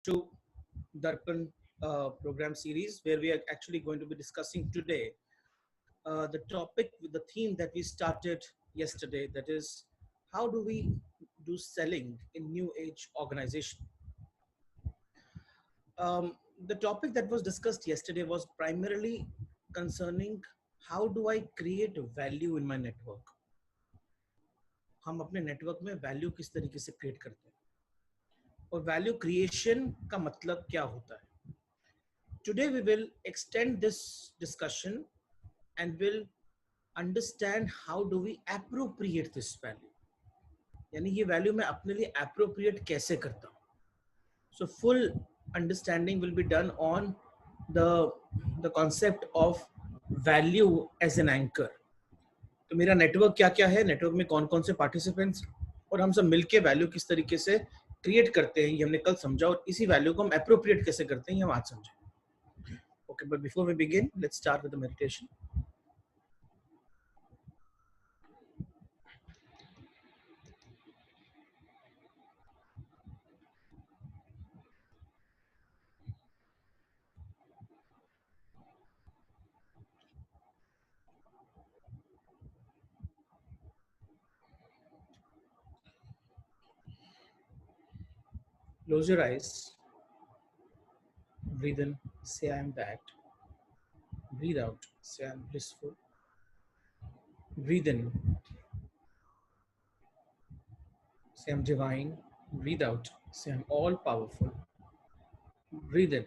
to Darpan program series, where we are actually going to be discussing today the topic with the theme that we started yesterday, that is, how do we do selling in new age organization. The topic that was discussed yesterday was primarily concerning how do I create value in my network. हम अपने network में value किस तरीके से create करते हैं और value creation का मतलब क्या होता है. Today we will extend this discussion and will understand how do we appropriate this value. यानी ये वैल्यू मैं अपने लिए appropriate कैसे करता हूँ. So full understanding will be done on the concept of value as an anchor. तो मेरा नेटवर्क क्या क्या है, नेटवर्क में कौन कौन से पार्टिसिपेंट्स और हम सब मिलके वैल्यू किस तरीके से क्रिएट करते हैं, ये हमने कल समझा, और इसी वैल्यू को हम अप्रोप्रिएट कैसे करते हैं ये हम आज समझें. Okay, but before we begin, let's start with the meditation. Close your eyes. Breathe in, say I am that. Breathe out, say I am blissful. Breathe in, say I am divine. Breathe out, say I am all powerful. Breathe in,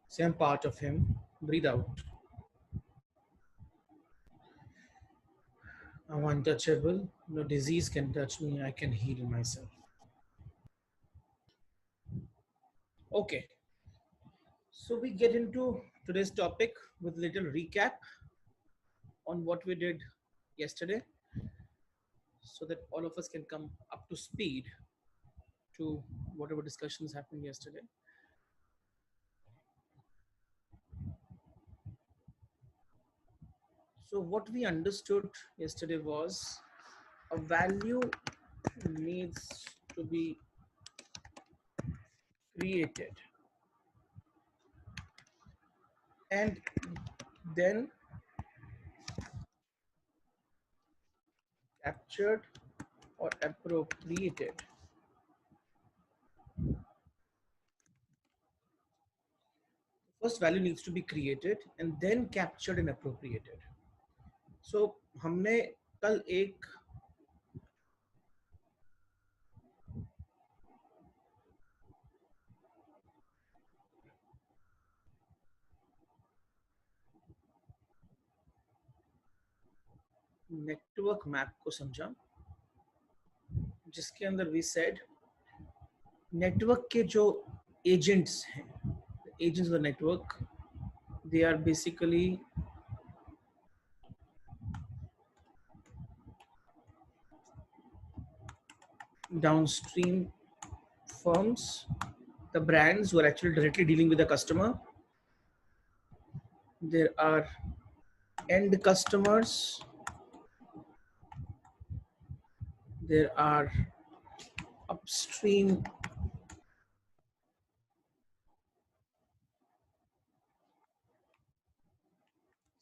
say I am part of him. Breathe out, I am untouchable. No disease can touch me. I can heal myself. Okay, so we get into today's topic with a little recap on what we did yesterday, so that all of us can come up to speed to whatever discussions happened yesterday. So what we understood yesterday was a value needs to be created and then captured or appropriated. First value needs to be created and then captured and appropriated. So हमने कल एक network map को समझा, जिसके अंदर we said network के जो agents हैं, agents of the network, they are basically downstream firms, the brands who are actually directly dealing with the customer. There are end customers. There are upstream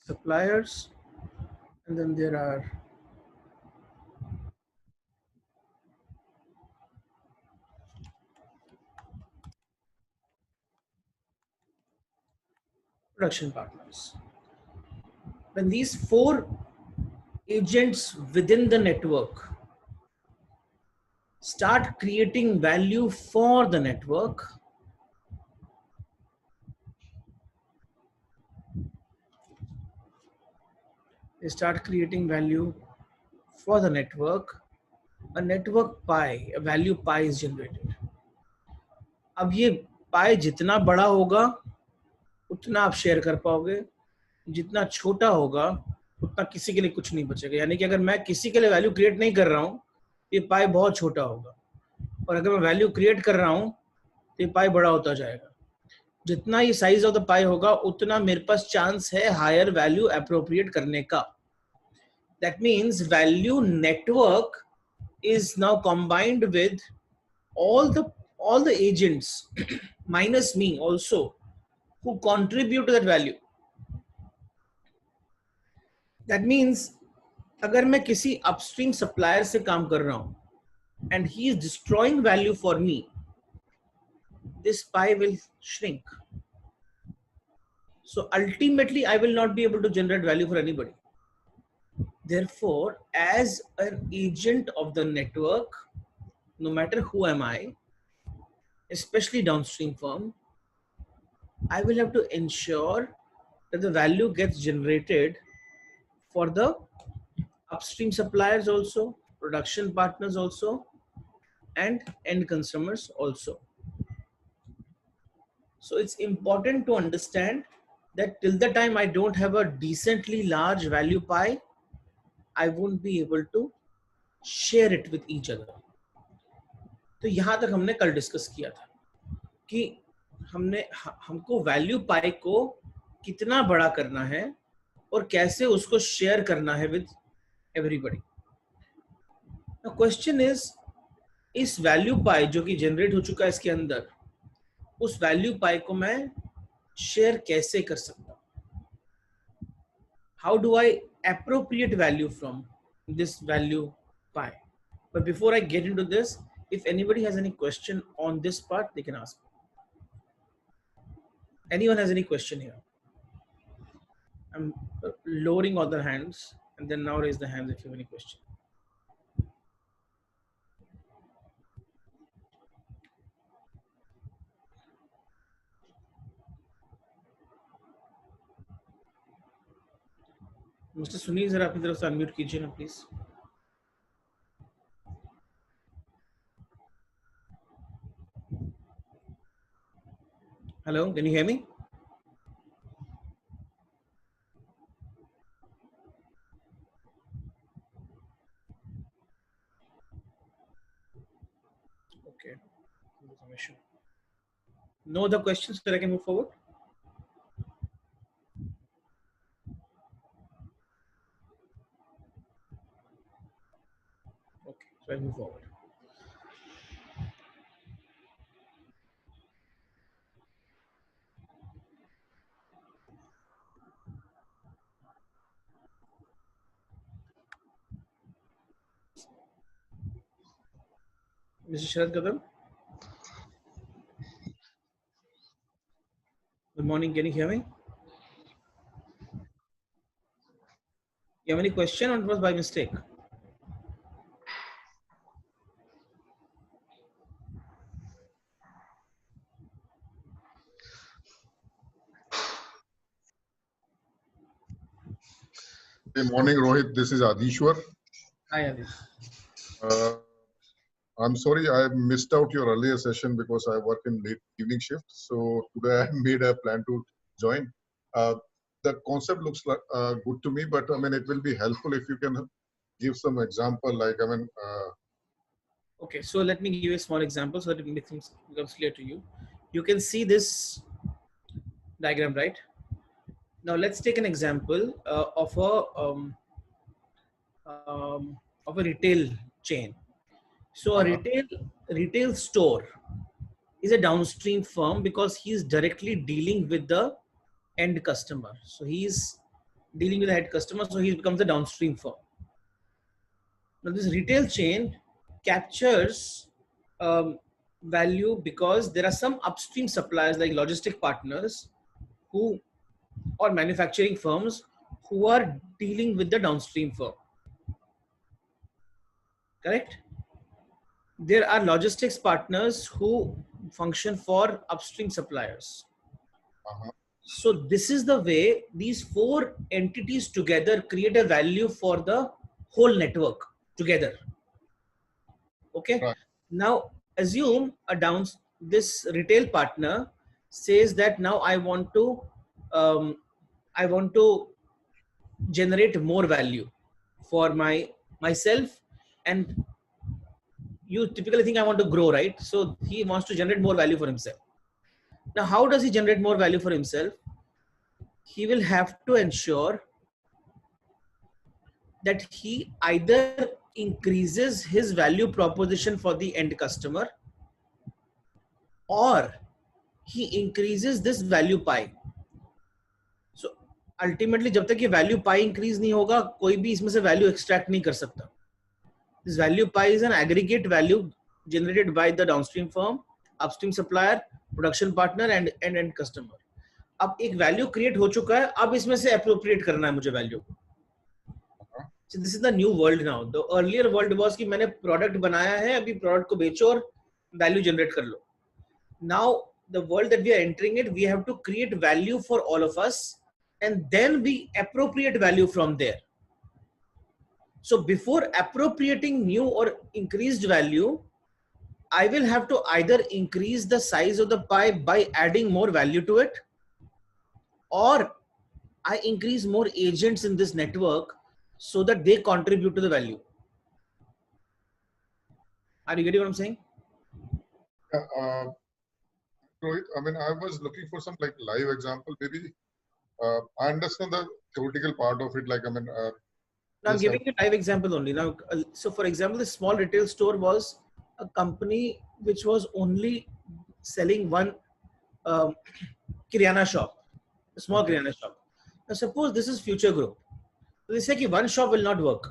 suppliers, and then there are production partners. When these four agents within the network start creating value for the network, they start creating value for the network, a network pie, a value pie is generated. अब ये पाई जितना बड़ा होगा उतना आप share कर पाओगे, जितना छोटा होगा उतना किसी के लिए कुछ नहीं बचेगा. यानी कि अगर मैं किसी के लिए वैल्यू क्रिएट नहीं कर रहा हूँ, ये पाई बहुत छोटा होगा, और अगर मैं वैल्यू क्रिएट कर रहा हूँ तो ये पाई बड़ा होता जाएगा. जितना ये साइज ऑफ द पाई होगा उतना मेरे पास चांस है हायर वैल्यू अप्रोप्रिएट करने का. That means value network is now combined with all all the agents minus me also who contribute to that value. That means अगर मैं किसी upstream supplier से काम कर रहा हूं and he is destroying value for me, this pie will shrink. So ultimately I will not be able to generate value for anybody. Therefore, as an agent of the network, no matter who am I, especially downstream firm, I will have to ensure that the value gets generated for the upstream suppliers also, production partners also, and end consumers also. So it's important to understand that till the time I don't have a decently large value pie, I won't be able to share it with each other. तो यहाँ तक हमने कल discuss किया था कि हमको value pi को कितना बड़ा करना है और कैसे उसको शेयर करना है विद एवरीबॉडी. क्वेश्चन इस वैल्यू पाई जो कि जनरेट हो चुका है इसके अंदर, उस वैल्यू पाई को मैं शेयर कैसे कर सकता हूँ? How do I appropriate value from this value pie? But before I get into this, if anybody has any question on this part, they can ask. Anyone has any question here? I'm lowering all the hands, and then now raise the hands if you have any question. Mr. Sunil, जरा अपनी तरफ से unmute कीजिए ना please. Hello, can you hear me? Okay, some issue. No other questions that I can move forward? Okay, so I'll move forward. Mr. Sharad Kadam. Good morning, can you hear me? You have any question or it was by mistake? Good morning, Rohit. This is Adishwar. Hi, Adish. I'm sorry I missed out your earlier session because I work in late evening shift. So today I made a plan to join. The concept looks like, good to me, but I mean, it will be helpful if you can give some example, like, I mean. Okay, so let me give you a small example so that it becomes clear to you. You can see this diagram, right? Now let's take an example of a retail chain. So a retail store is a downstream firm because he's directly dealing with the end customer. So he's dealing with the head customer, so he becomes a downstream firm. Now this retail chain captures value because there are some upstream suppliers like logistic partners who or manufacturing firms who are dealing with the downstream firm. Correct? There are logistics partners who function for upstream suppliers. So this is the way these four entities together create a value for the whole network together. Okay. Right. Now assume this retail partner says that now I want to generate more value for myself, and you typically think I want to grow, right? So he wants to generate more value for himself. Now, how does he generate more value for himself? He will have to ensure that he either increases his value proposition for the end customer, or he increases this value pie. So ultimately जब तक ये value pie increase नहीं होगा, कोई भी इसमें से value extract नहीं कर सकता. This value pie is an aggregate value generated by the downstream firm, upstream supplier, production partner and end customer. अब एक value create हो चुका है, अब इसमें से appropriate करना है मुझे value. So this is the new world now. The earlier world was कि मैंने product बनाया है, अभी product को बेचो और value generate कर लो. Now the world that we are entering it, we have to create value for all of us and then we appropriate value from there. So before appropriating new or increased value, I will have to either increase the size of the pie by adding more value to it, or I increase more agents in this network so that they contribute to the value. Are you getting what I'm saying? Yeah, Rohit, I mean, I was looking for some like live example. Maybe I understand the theoretical part of it. Like, I mean, Now I'm giving you a live example only. Now, so for example, this small retail store was a company which was only selling one Kirana shop, a small Kirana shop. Now suppose this is future growth. So they say that one shop will not work.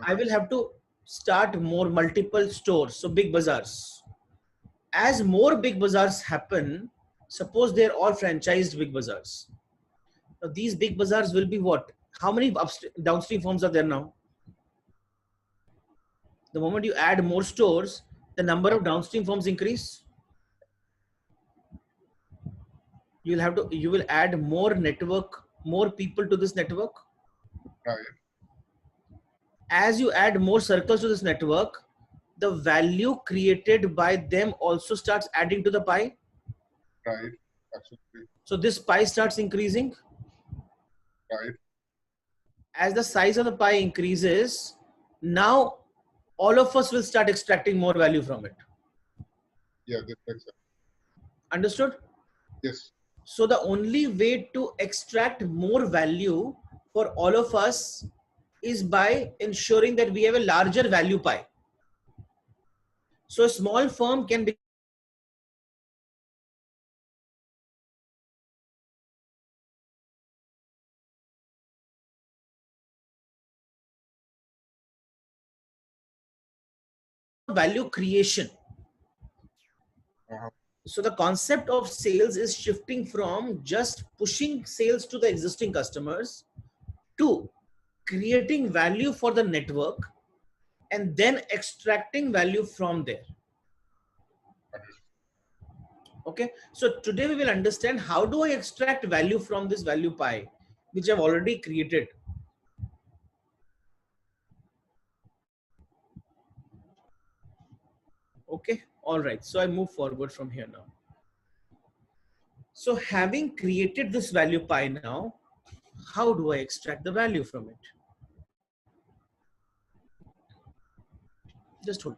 I will have to start more multiple stores, so big bazaars. As more big bazaars happen, suppose they're all franchised big bazaars. Now these big bazaars will be what? How many downstream firms are there now? The moment you add more stores, the number of downstream firms increase. You will add more network, more people to this network. Right. As you add more circles to this network, the value created by them also starts adding to the pie. Right. Absolutely. So this pie starts increasing. Right. As the size of the pie increases, now all of us will start extracting more value from it. Yeah, that makes sense. Understood? Yes. So the only way to extract more value for all of us is by ensuring that we have a larger value pie. So a small firm can be value creation. So the concept of sales is shifting from just pushing sales to the existing customers to creating value for the network and then extracting value from there. Okay, so today we will understand how do I extract value from this value pie, which I've already created. Okay, all right, so I move forward from here now. So having created this value pie now, how do I extract the value from it? Just hold.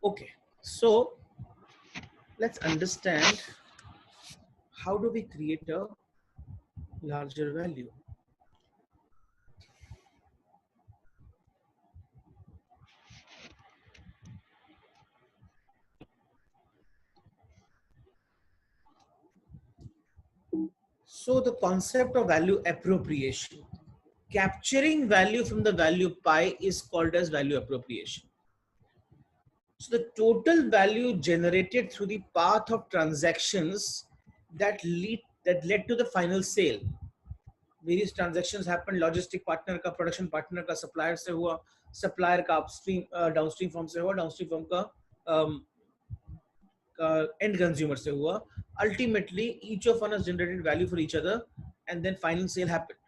Okay, so let's understand how do we create a larger value. So the concept of value appropriation, capturing value from the value pie is called as value appropriation. So the total value generated through the path of transactions that led to the final sale. Various transactions happen, logistic partner का, production partner का, supplier से हुआ, supplier का upstream downstream firm से हुआ, downstream firm का end consumer से हुआ. Ultimately each of us generated value for each other and then final sale happened.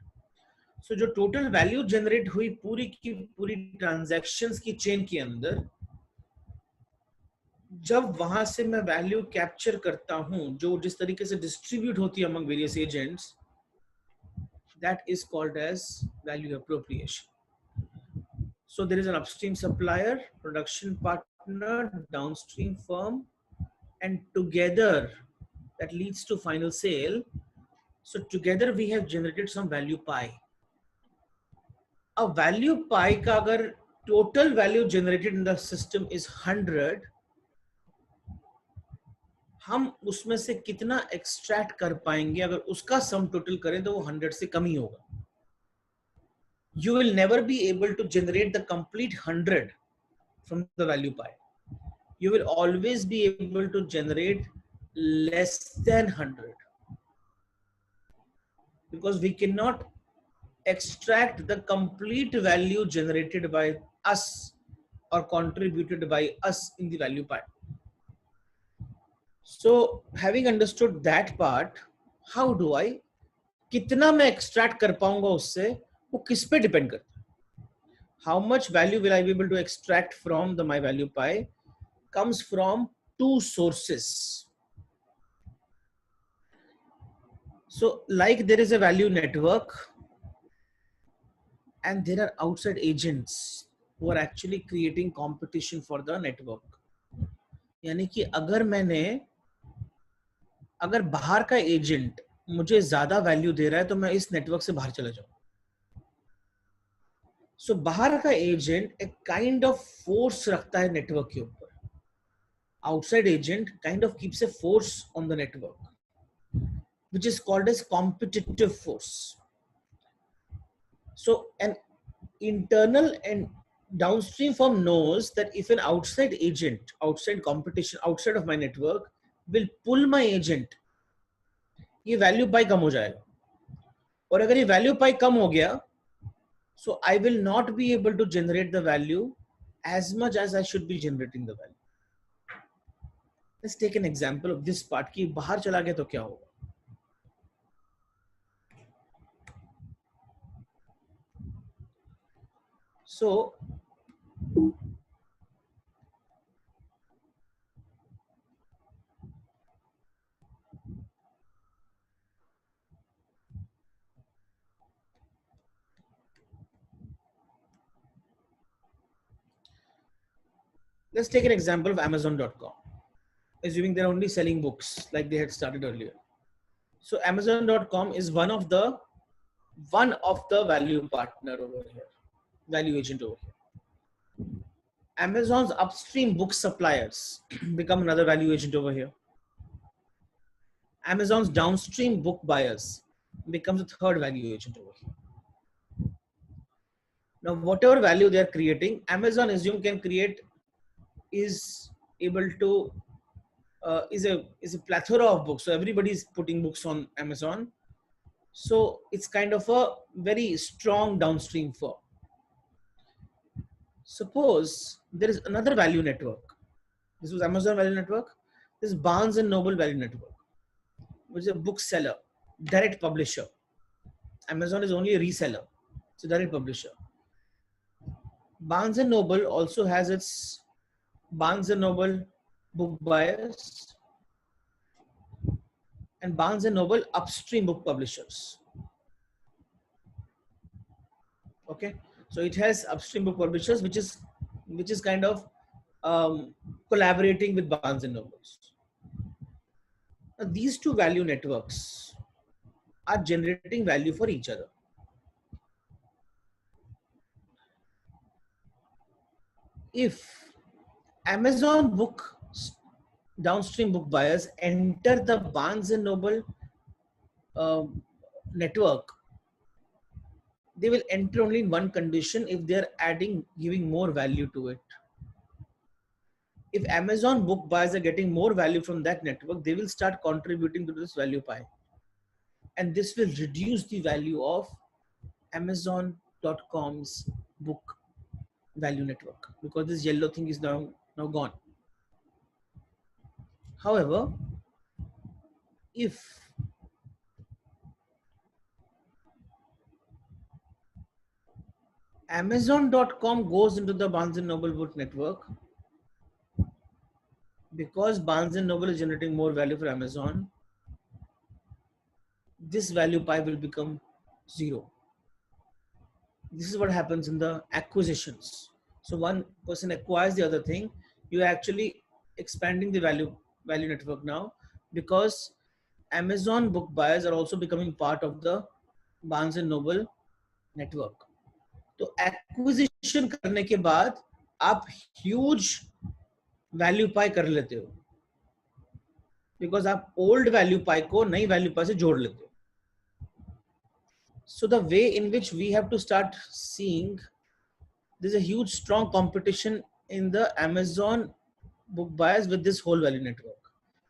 So जो total value generate हुई पूरी की पूरी transactions की chain के अंदर, जब वहां से मैं वैल्यू कैप्चर करता हूं, जो जिस तरीके से डिस्ट्रीब्यूट होती है among various agents, that is called as value appropriation. So there is an upstream supplier, production partner, downstream firm, and together that leads to final sale. So together we have generated some value pie. A value pie का अगर total value generated in the system is 100, हम उसमें से कितना extract कर पाएंगे अगर उसका सम टोटल करें तो वो 100 से कम ही होगा. You will never be able to generate the complete 100 from the value pie. You will always be able to generate less than 100 because we cannot extract the complete value generated by us or contributed by us in the value pie. So having understood that part, how do I, कितना मैं extract कर पाऊंगा उससे, वो किस पे depend करता है. How much value will I be able to extract from the my value pie comes from two sources. So like there is a value network and there are outside agents who are actually creating competition for the network. यानी कि अगर बाहर का agent मुझे ज्यादा value दे रहा है तो मैं इस नेटवर्क से बाहर चला जाऊं. सो बाहर का एजेंट एक काइंड ऑफ फोर्स रखता है नेटवर्क के ऊपर. Outside agent kind of keeps a force on the network which is called as competitive force. So an internal and downstream firm knows that if an outside agent, outside competition, outside of my network will pull my agent, ये value pi कम हो जाएगा. और अगर ये value pi कम हो गया, so I will not be able to generate the value as much as I should be generating the value. Let's take an example of this part कि बाहर चला गया तो क्या होगा. So let's take an example of Amazon.com. Assuming they're only selling books like they had started earlier. So Amazon.com is one of the value partner over here, value agent over here. Amazon's upstream book suppliers become another value agent over here. Amazon's downstream book buyers becomes a third value agent over here. Now, whatever value they are creating, Amazon assume can create is able to is a plethora of books. So everybody is putting books on Amazon. So it's kind of a very strong downstream firm. Suppose there is another value network. This was Amazon value network. This is Barnes and Noble value network, which is a bookseller, direct publisher. Amazon is only a reseller. It's a direct publisher. Barnes and Noble also has its Barnes and Noble book buyers and Barnes and Noble upstream book publishers. Okay, so it has upstream book publishers, which is kind of collaborating with Barnes and Nobles. Now, these two value networks are generating value for each other. If Amazon book downstream book buyers enter the Barnes and Noble network, they will enter only in one condition: if they are giving more value to it. If Amazon book buyers are getting more value from that network, they will start contributing to this value pie. And this will reduce the value of Amazon.com's book value network because this yellow thing is now gone. However, if Amazon.com goes into the Barnes and Noble book network, because Barnes and Noble is generating more value for Amazon, this value pie will become zero. This is what happens in the acquisitions. So one person acquires the other thing. You're actually expanding the value network now because Amazon book buyers are also becoming part of the Barnes and Noble network. तो acquisition करने के बाद आप huge value pi कर लेते हो, because आप old value pi को नई वैल्यू पाई से जोड़ लेते हो. So the way in which we have to start seeing, there's a huge strong competition in the Amazon book buyers with this whole value network.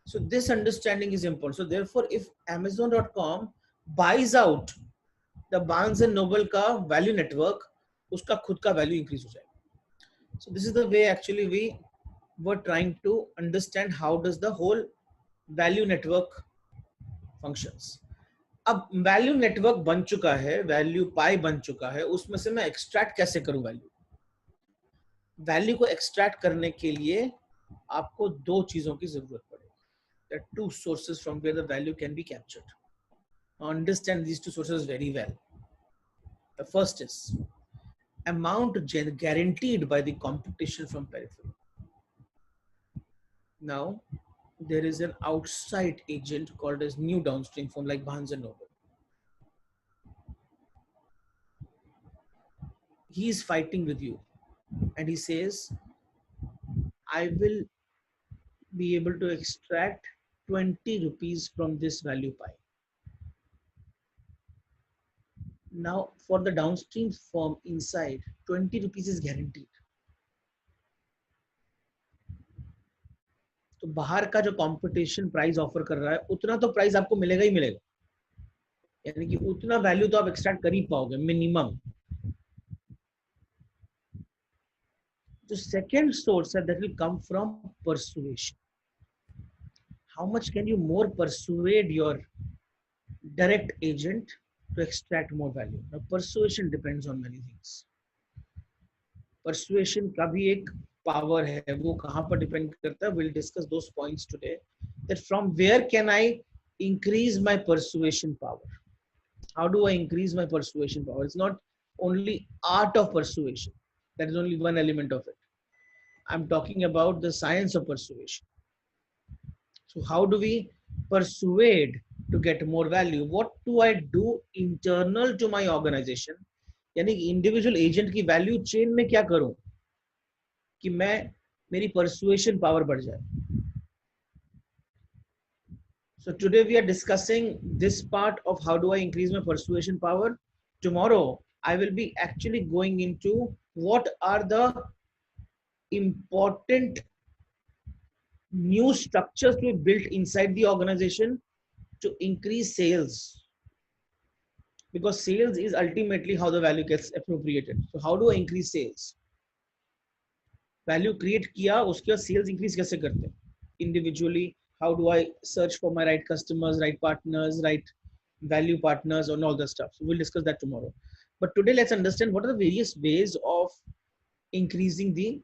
So this understanding is important. So therefore, if Amazon.com buys out the Barnes and Noble का value network, उसका खुद का value increase हो जाएगा. So this is the way actually we were trying to understand how does the whole value network functions. अब value network बन चुका है, वैल्यू पाई बन चुका है, उसमें से मैं एक्सट्रैक्ट कैसे करूं वैल्यू. वैल्यू को एक्सट्रैक्ट करने के लिए आपको दो चीजों की जरूरत पड़ेगी. There are two sources from where the value can be captured. Understand these two sources very well. The first is amount guaranteed by the competition from periphery. Now there is an outside agent called as new downstream firm like Barnes and Noble. He is fighting with you and he says, I will be able to extract 20 rupees from this value pie. Now for the downstream firm inside, 20 rupees is guaranteed. तो बाहर का जो competition price offer कर रहा है उतना तो price आपको मिलेगा ही मिलेगा, यानी कि उतना वैल्यू तो आप एक्सट्रैक्ट कर ही पाओगे minimum. The second source that will come from persuasion. How much can you more persuade your direct agent to extract more value? Now persuasion depends on many things. Persuasion का भी एक power है, वो कहाँ पर depend करता है. We'll discuss those points today. That from where can I increase my persuasion power? How do I increase my persuasion power? It's not only art of persuasion. That is only one element of it. I'm talking about the science of persuasion. So how do we persuade to get more value? What do I do internal to my organization? यानी individual agent की value chain में क्या करूं कि मैं मेरी persuasion power बढ़ जाए. So today we are discussing this part of how do I increase my persuasion power. Tomorrow I will be actually going into what are the important new structures to be built inside the organization to increase sales, because sales is ultimately how the value gets appropriated. So how do I increase sales? Value create किया, उसके बाद sales increase कैसे करते हैं? Individually, how do I search for my right customers, right partners, right value partners, and all that stuff. So we'll discuss that tomorrow. But today let's understand what are the various ways of increasing the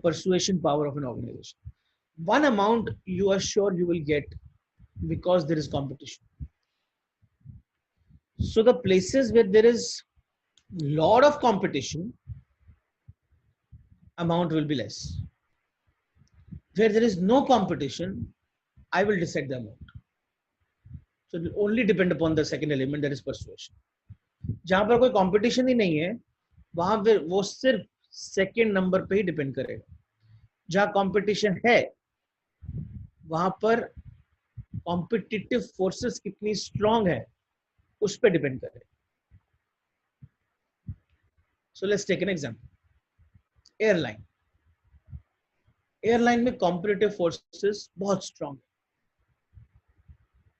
persuasion power of an organization. One amount you are sure you will get because there is competition. So the places where there is lot of competition, amount will be less. Where there is no competition, I will decide the amount. So it will only depend upon the second element, that is persuasion. जहां पर कोई competition ही नहीं है, वहां पे वो सिर्फ second number पे ही depend करेगा. जहां competition है, वहां पर competitive forces कितनी strong है, उस पे depend करेगा. So let's take an example. Airline. Airline में कॉम्पिटिटिव फोर्सेस बहुत स्ट्रांग है,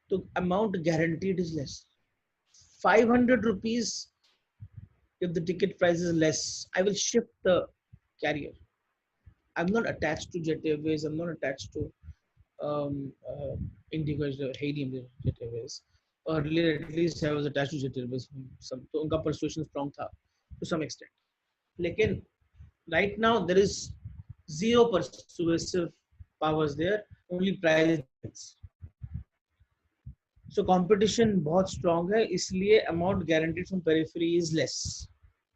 तो amount guaranteed is less. 500 rupees if the ticket price is less, I will shift the carrier. I'm not attached to Jet Airways, I'm not attached to Indigo, Helium Jet Airways. Earlier at least I was attached to Jet Airways. तो उनका persuasion strong था to some extent. लेकिन right now there is zero persuasive powers there, only price. So competition बहुत strong है, इसलिए amount guaranteed from periphery is less.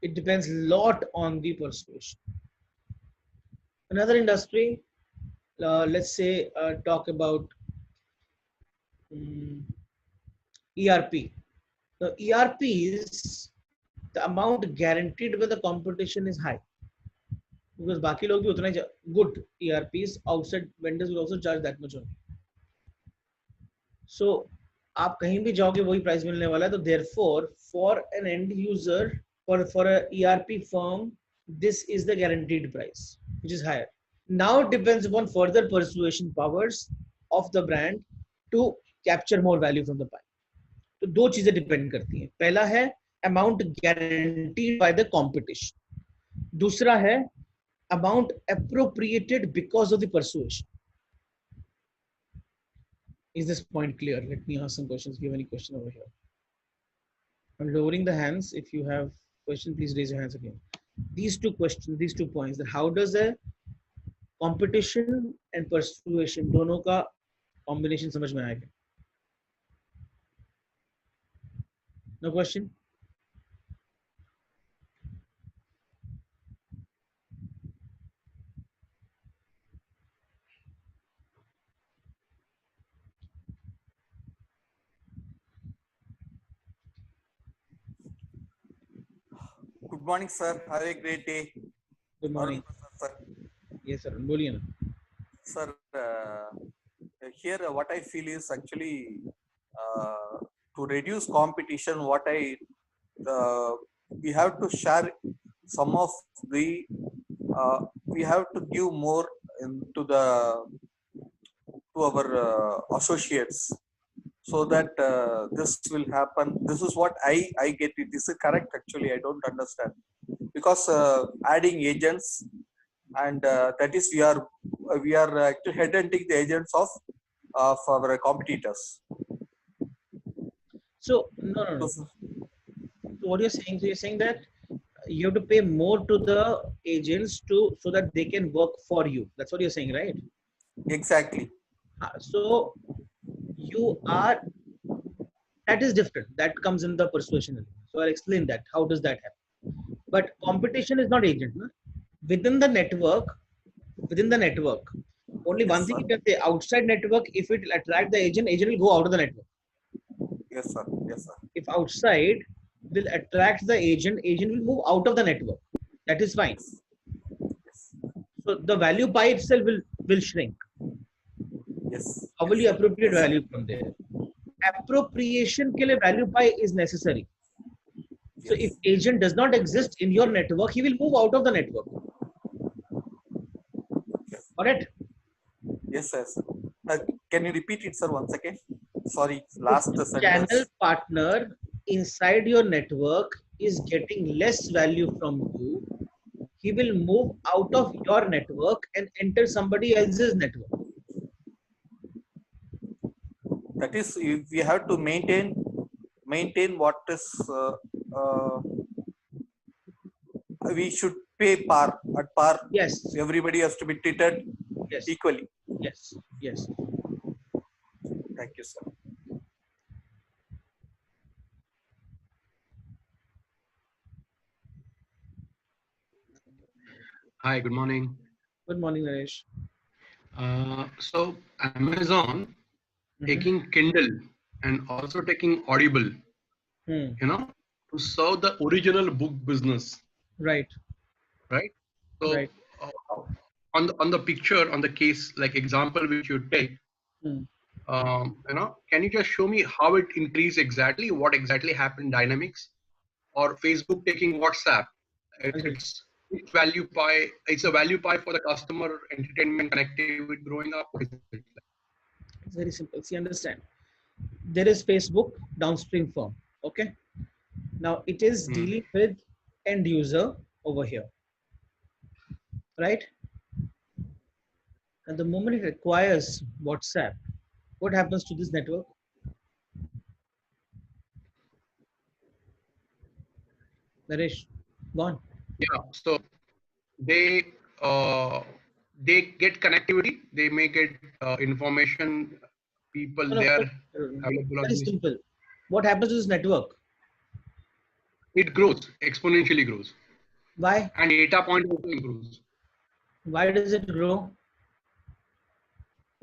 It depends a lot on the persuasion. Another industry, let's say talk about ERP. The ERP is the amount guaranteed when the competition is high. Because बाकी लोग भी उतना ही good ERPs outside vendors will also charge that much only. So आप कहीं भी जाओगे वही price मिलने वाला है. तो therefore for an end user for a ERP firm this is the guaranteed price which is higher. Now it depends upon further persuasion powers of the brand to capture more value from the pie. तो दो चीजें depend करती हैं. पहला है amount guaranteed by the competition. दूसरा है amount appropriated because of the persuasion. Is this point clear? Let me ask some questions. If you have any question over here, I'm lowering the hands. If you have question, please raise your hands again. These two questions, these 2 points, that how does a competition and persuasion दोनों का combination समझ में आएगा? No question? Good morning, sir. Have a great day. Good morning. Sir. Yes, sir. बोलिए ना. Sir, here what I feel is actually to reduce competition. We have to share some of the. We have to give more to our associates, so that this will happen. This is what I get it. This is correct. Actually, I don't understand, because adding agents, and that is we are actually headhunting the agents of our competitors. So no. So what you're saying? So you're saying that you have to pay more to the agents so that they can work for you. That's what you're saying, right? Exactly. So you are, that is different. That comes in the persuasion. So I'll explain that. How does that happen? But competition is not agent. No? Within the network, only one thing you can say, outside network, if it will attract the agent will go out of the network. Yes, sir. Yes, sir. If outside will attract the agent will move out of the network. That is fine. Yes. So the value pie itself will shrink. Yes. How will you appropriate value from there? Appropriation के लिए value pie is necessary. So if agent does not exist in your network, he will move out of the network. Correct? Yes, sir. Can you repeat it, sir, once again? Sorry, last sentence. Channel partner inside your network is getting less value from you. He will move out of your network and enter somebody else's network. That is, we have to maintain what is we should pay at par. Yes. Everybody has to be treated equally. Yes. Yes. Thank you, sir. Hi, good morning. Good morning, Naresh. So Amazon taking Kindle and also taking Audible, to serve the original book business. Right. So right. On the picture, on the case, like example which you take, can you just show me how it increased exactly? What exactly happened? Dynamics, or Facebook taking WhatsApp? It's value pie. It's a value pie for the customer, entertainment, connectivity, growing up. It's very simple. See, understand. There is Facebook downstream firm. Okay. Now it is dealing with end user over here. Right. And the moment it requires WhatsApp, what happens to this network? Naresh, go on. Yeah. So they get connectivity. They may get information. People there. Very simple. What happens to this network? It grows, exponentially grows. Why? And data point also improves. Why does it grow?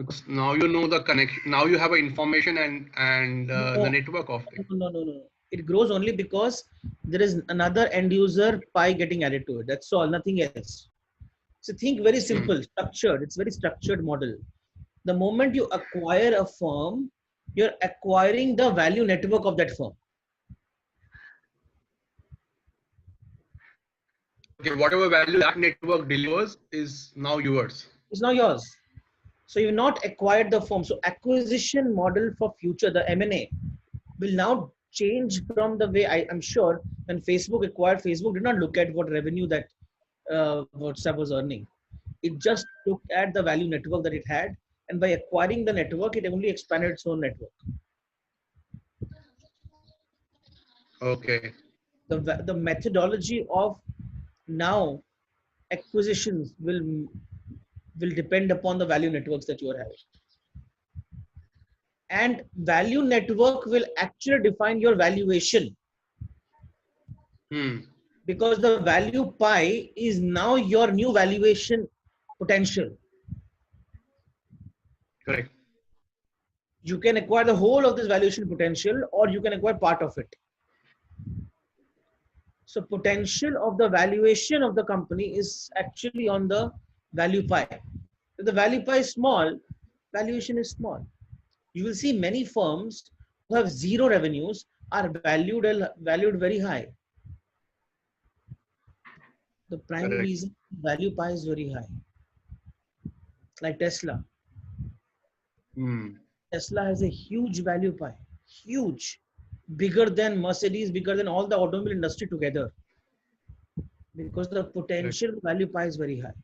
Because now you know the connection. Now you have information and No, the network of no, things. no, no, no. It grows only because there is another end user pie getting added to it. That's all, nothing else. So think very simple, structured. It's very structured model. The moment you acquire a firm, you're acquiring the value network of that firm. Okay, whatever value that network delivers is now yours. It's not yours. So you've not acquired the firm. So acquisition model for future, the M&A, will now change from the way I'm sure when Facebook acquired, Facebook did not look at what revenue that WhatsApp was earning. It just looked at the value network that it had, and by acquiring the network, it only expanded its own network. Okay. The methodology of now acquisitions will depend upon the value networks that you are having. And value network will actually define your valuation. Because the value pie is now your new valuation potential. Correct. You can acquire the whole of this valuation potential, or you can acquire part of it. So potential of the valuation of the company is actually on the value pie. If the value pie is small, valuation is small. You will see many firms who have zero revenues are valued very high. The primary Correct. reason value pie is very high. Like Tesla. Tesla has a huge value pie, huge, bigger than Mercedes, bigger than all the automobile industry together, because the potential value pie is very high.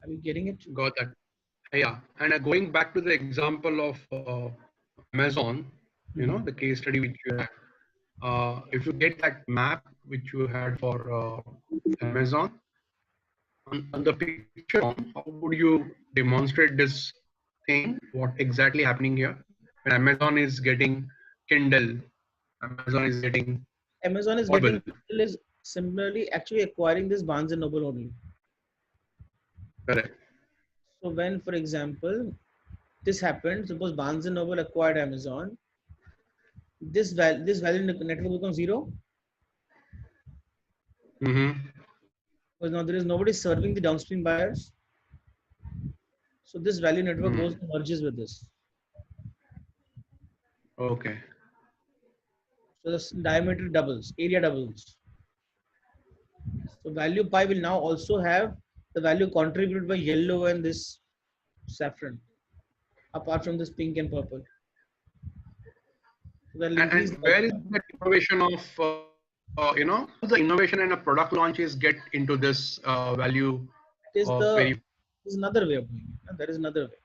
Are you getting it? Got that. Yeah. And going back to the example of Amazon, you know, the case study which you had. If you get that map which you had for Amazon, on the picture, how would you demonstrate this thing? What exactly happening here? When Amazon is getting Kindle, Amazon is getting Amazon is Audible. getting is similarly actually acquiring this Barnes and Noble only. Correct. So when, for example, this happened, suppose Barnes and Noble acquired Amazon, this value network becomes zero. Because now there is nobody serving the downstream buyers. So this value network goes and merges with this. Okay. So the diameter doubles, area doubles. So value pie will now also have the value contributed by yellow and this saffron, apart from this pink and purple. So And where is the innovation of you know, the innovation and a product launches get into this value? There's another way of doing it. There is another way.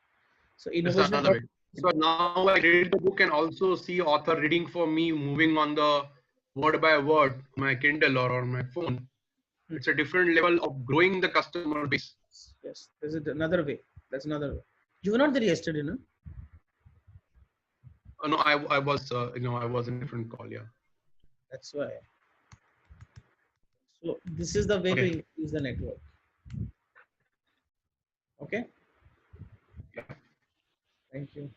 So innovation. Another way. Because now I read the book and also see author reading for me, moving on the word by word on my Kindle or on my phone. It's a different level of growing the customer base. Yes, there's another way. That's another way. You were not there yesterday, no? No, I was you know, I was in a different call. Yeah. That's why. So this is the way to increase the network. Okay. Yeah. Thank you.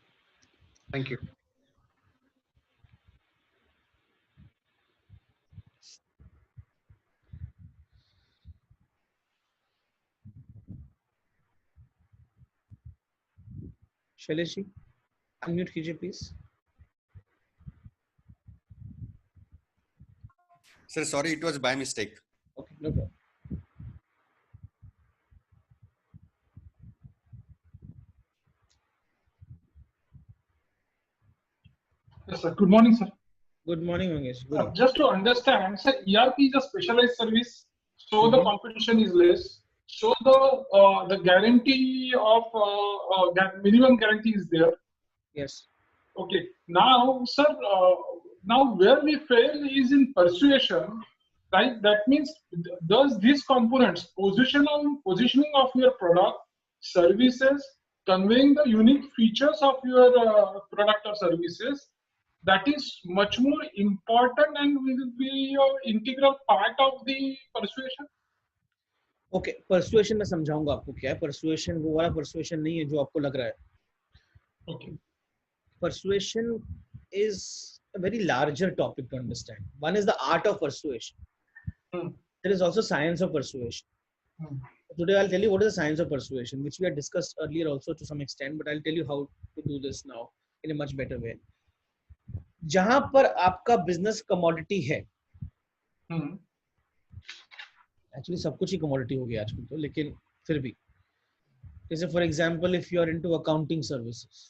Thank you. Shailesh ji, unmute कीजिए please. Sir, sorry, it was by mistake. Okay, no problem. Yes, sir. Good morning, sir. Good morning, Mangesh. Just to understand, sir, ERP is a specialized service, so the competition is less. So the guarantee of minimum guarantee is there. Yes. Okay. Now, sir, now where we fail is in persuasion, right? That means does these components positioning of your product, services, conveying the unique features of your product or services, that is much more important and will be an integral part of the persuasion. Okay, persuasion में समझाऊंगा आपको क्या है persuasion. वो वाला persuasion नहीं है जो आपको लग रहा है। Okay. Persuasion is a very larger topic to understand. One is the art of persuasion. Hmm. There is also science of persuasion. Hmm. Today I'll tell you what is the science of persuasion, which we had discussed earlier also to some extent, but I'll tell you how to do this now in a much better way. जहां पर आपका business commodity है, Hmm. Actually सब कुछ ही commodity हो गया आजकल तो, लेकिन फिर भी जैसे for example if you are into accounting services,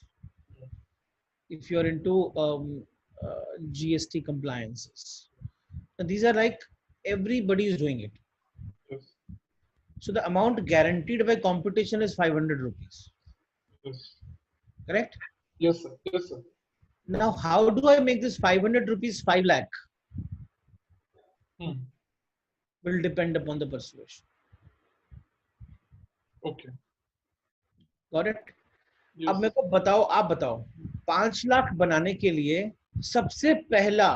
if you're into GST compliances, these are like everybody is doing it. Yes. So the amount guaranteed by competition is 500 rupees. Yes. Correct? Yes, sir. Yes, sir. Now, how do I make this 500 rupees 5 lakh? Hmm. Will depend upon the persuasion. Okay. Got it? Yes. अब मेरे को बताओ, आप बताओ 5 लाख बनाने के लिए सबसे पहला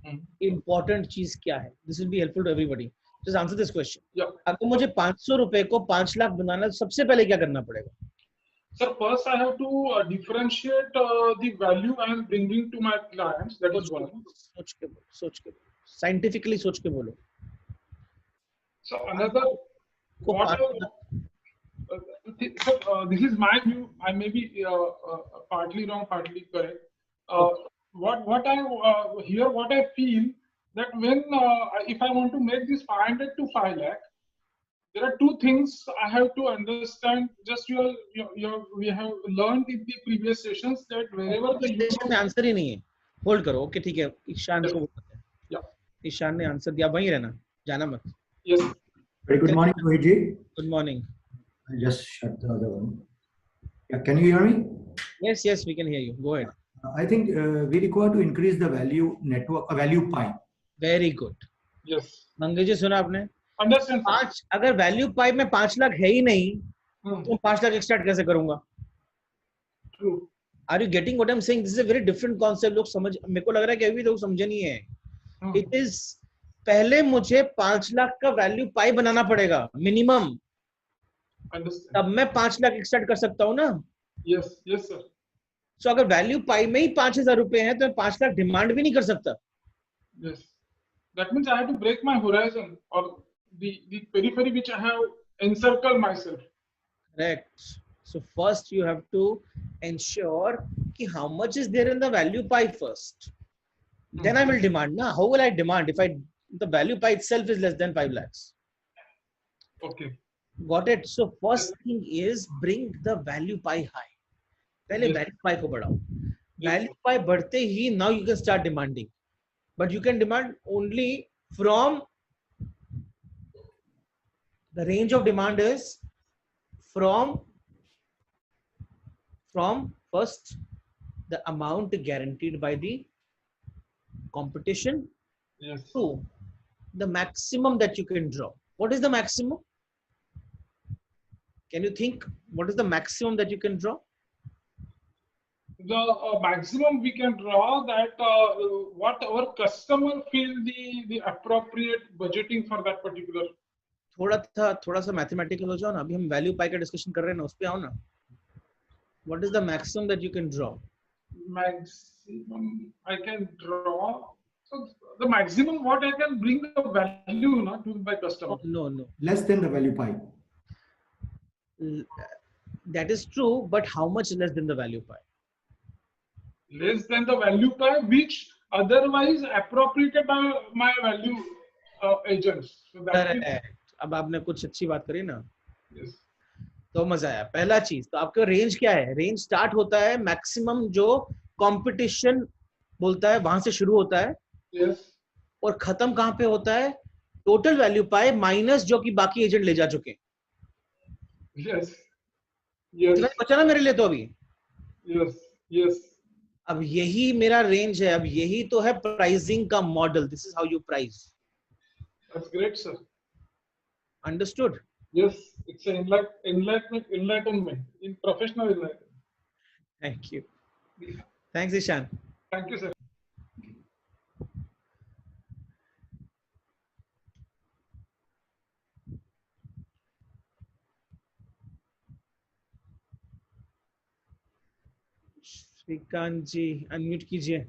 Hmm. इंपॉर्टेंट चीज क्या है? This will be helpful to everybody. Just answer this question. Yeah. अगर मुझे 500 रुपए को 5 लाख बनाना है, सबसे पहले क्या करना पड़ेगा? Sir, first I have to differentiate the value I am bringing to my clients. That is one. सोच के बोलो, साइंटिफिकली सोच के बोलो. So another, को what पाँच lakh- sir, this is my view. I may be partly wrong, partly correct. What I hear, what I feel, that when if I want to make this 500 to 5 lakh, there are two things I have to understand. Just we have learned in the previous sessions that wherever the में answer ही नहीं है. Hold करो. Okay ठीक है, ईशान को बोलते हैं. Yeah. Ishan ने आंसर दिया, वहीं रहना, जाना मत. Yes. Very good morning, Rohit ji. Good morning. I just shut the other one. Yeah, can you hear me? Yes, we can hear you. Go ahead. I think we require to increase the value network, value pie. Very good. Yes. Mangesh ji सुना आपने? Understand, sir. 5, अगर value pipe में 5 लाख है ही नहीं, Hmm. तो 5 lakh extract कैसे करूंगा? True. Are you getting what I am saying? This is a very different concept. लोग समझ, मेरे को लग रहा है कि अभी लोग समझे नहीं है. Hmm. इट इज, पहले मुझे 5 लाख का वैल्यू पाई बनाना पड़ेगा मिनिमम, Understand. तब मैं 5 लाख एक्सट्रैक्ट कर सकता हूँ ना. Yes. Yes, sir. सो अगर वैल्यू पाई में ही 5,000 रुपए है, तो मैं 5 लाख डिमांड भी नहीं कर सकता. Yes. That means I have to break my horizon or the periphery which I have encircled myself. Correct. So first you have to ensure कि how much is there in the value pie first. Then I will demand. Na, how will I demand if the value pie itself is less than 5 lakhs? Okay. Got it? So first thing is bring the value pie high. पहले Yes. value pie को बढ़ाओ. Yes. Value pie बढ़ते ही now you can start demanding. But you can demand only from, the range of demand is from first the amount guaranteed by the competition Yes. to the maximum that you can draw. What is the maximum? Can you think what is the maximum that you can draw? The maximum we can draw that what our customer feel the appropriate budgeting for that particular. थोड़ा सा mathematical हो जाओ ना. अभी हम value pie का discussion कर रहे हैं ना, उस पे आओ ना. What is the maximum that you can draw? Maximum I can draw. So the maximum what I can bring the value not to my customer. No. Less than the value pie. That is true, but how much less than the value pie? Less than the value pie which otherwise appropriated by my value agents. So that is, Correct. अब आपने कुछ अच्छी बात करी ना, yes. तो मजा आया. पहला चीज तो आपका रेंज क्या है? रेंज स्टार्ट होता है मैक्सिमम जो कंपटीशन बोलता है, वहां से शुरू होता है. Yes. और खत्म कहां पे होता है? टोटल वैल्यू पाए माइनस जो कि बाकी एजेंट ले जा चुके हैं. Yes. Yes. इतना बचा ना मेरे लिए तो अभी. Yes. Yes. अब यही मेरा रेंज है. अब यही तो है प्राइसिंग का model. This is how you price. That's great, sir. Understood? Yes, it's an enlightenment in professional enlightenment. Thank you. Thanks Ishan. Thank you, sir. Shrikant ji unmute कीजिए.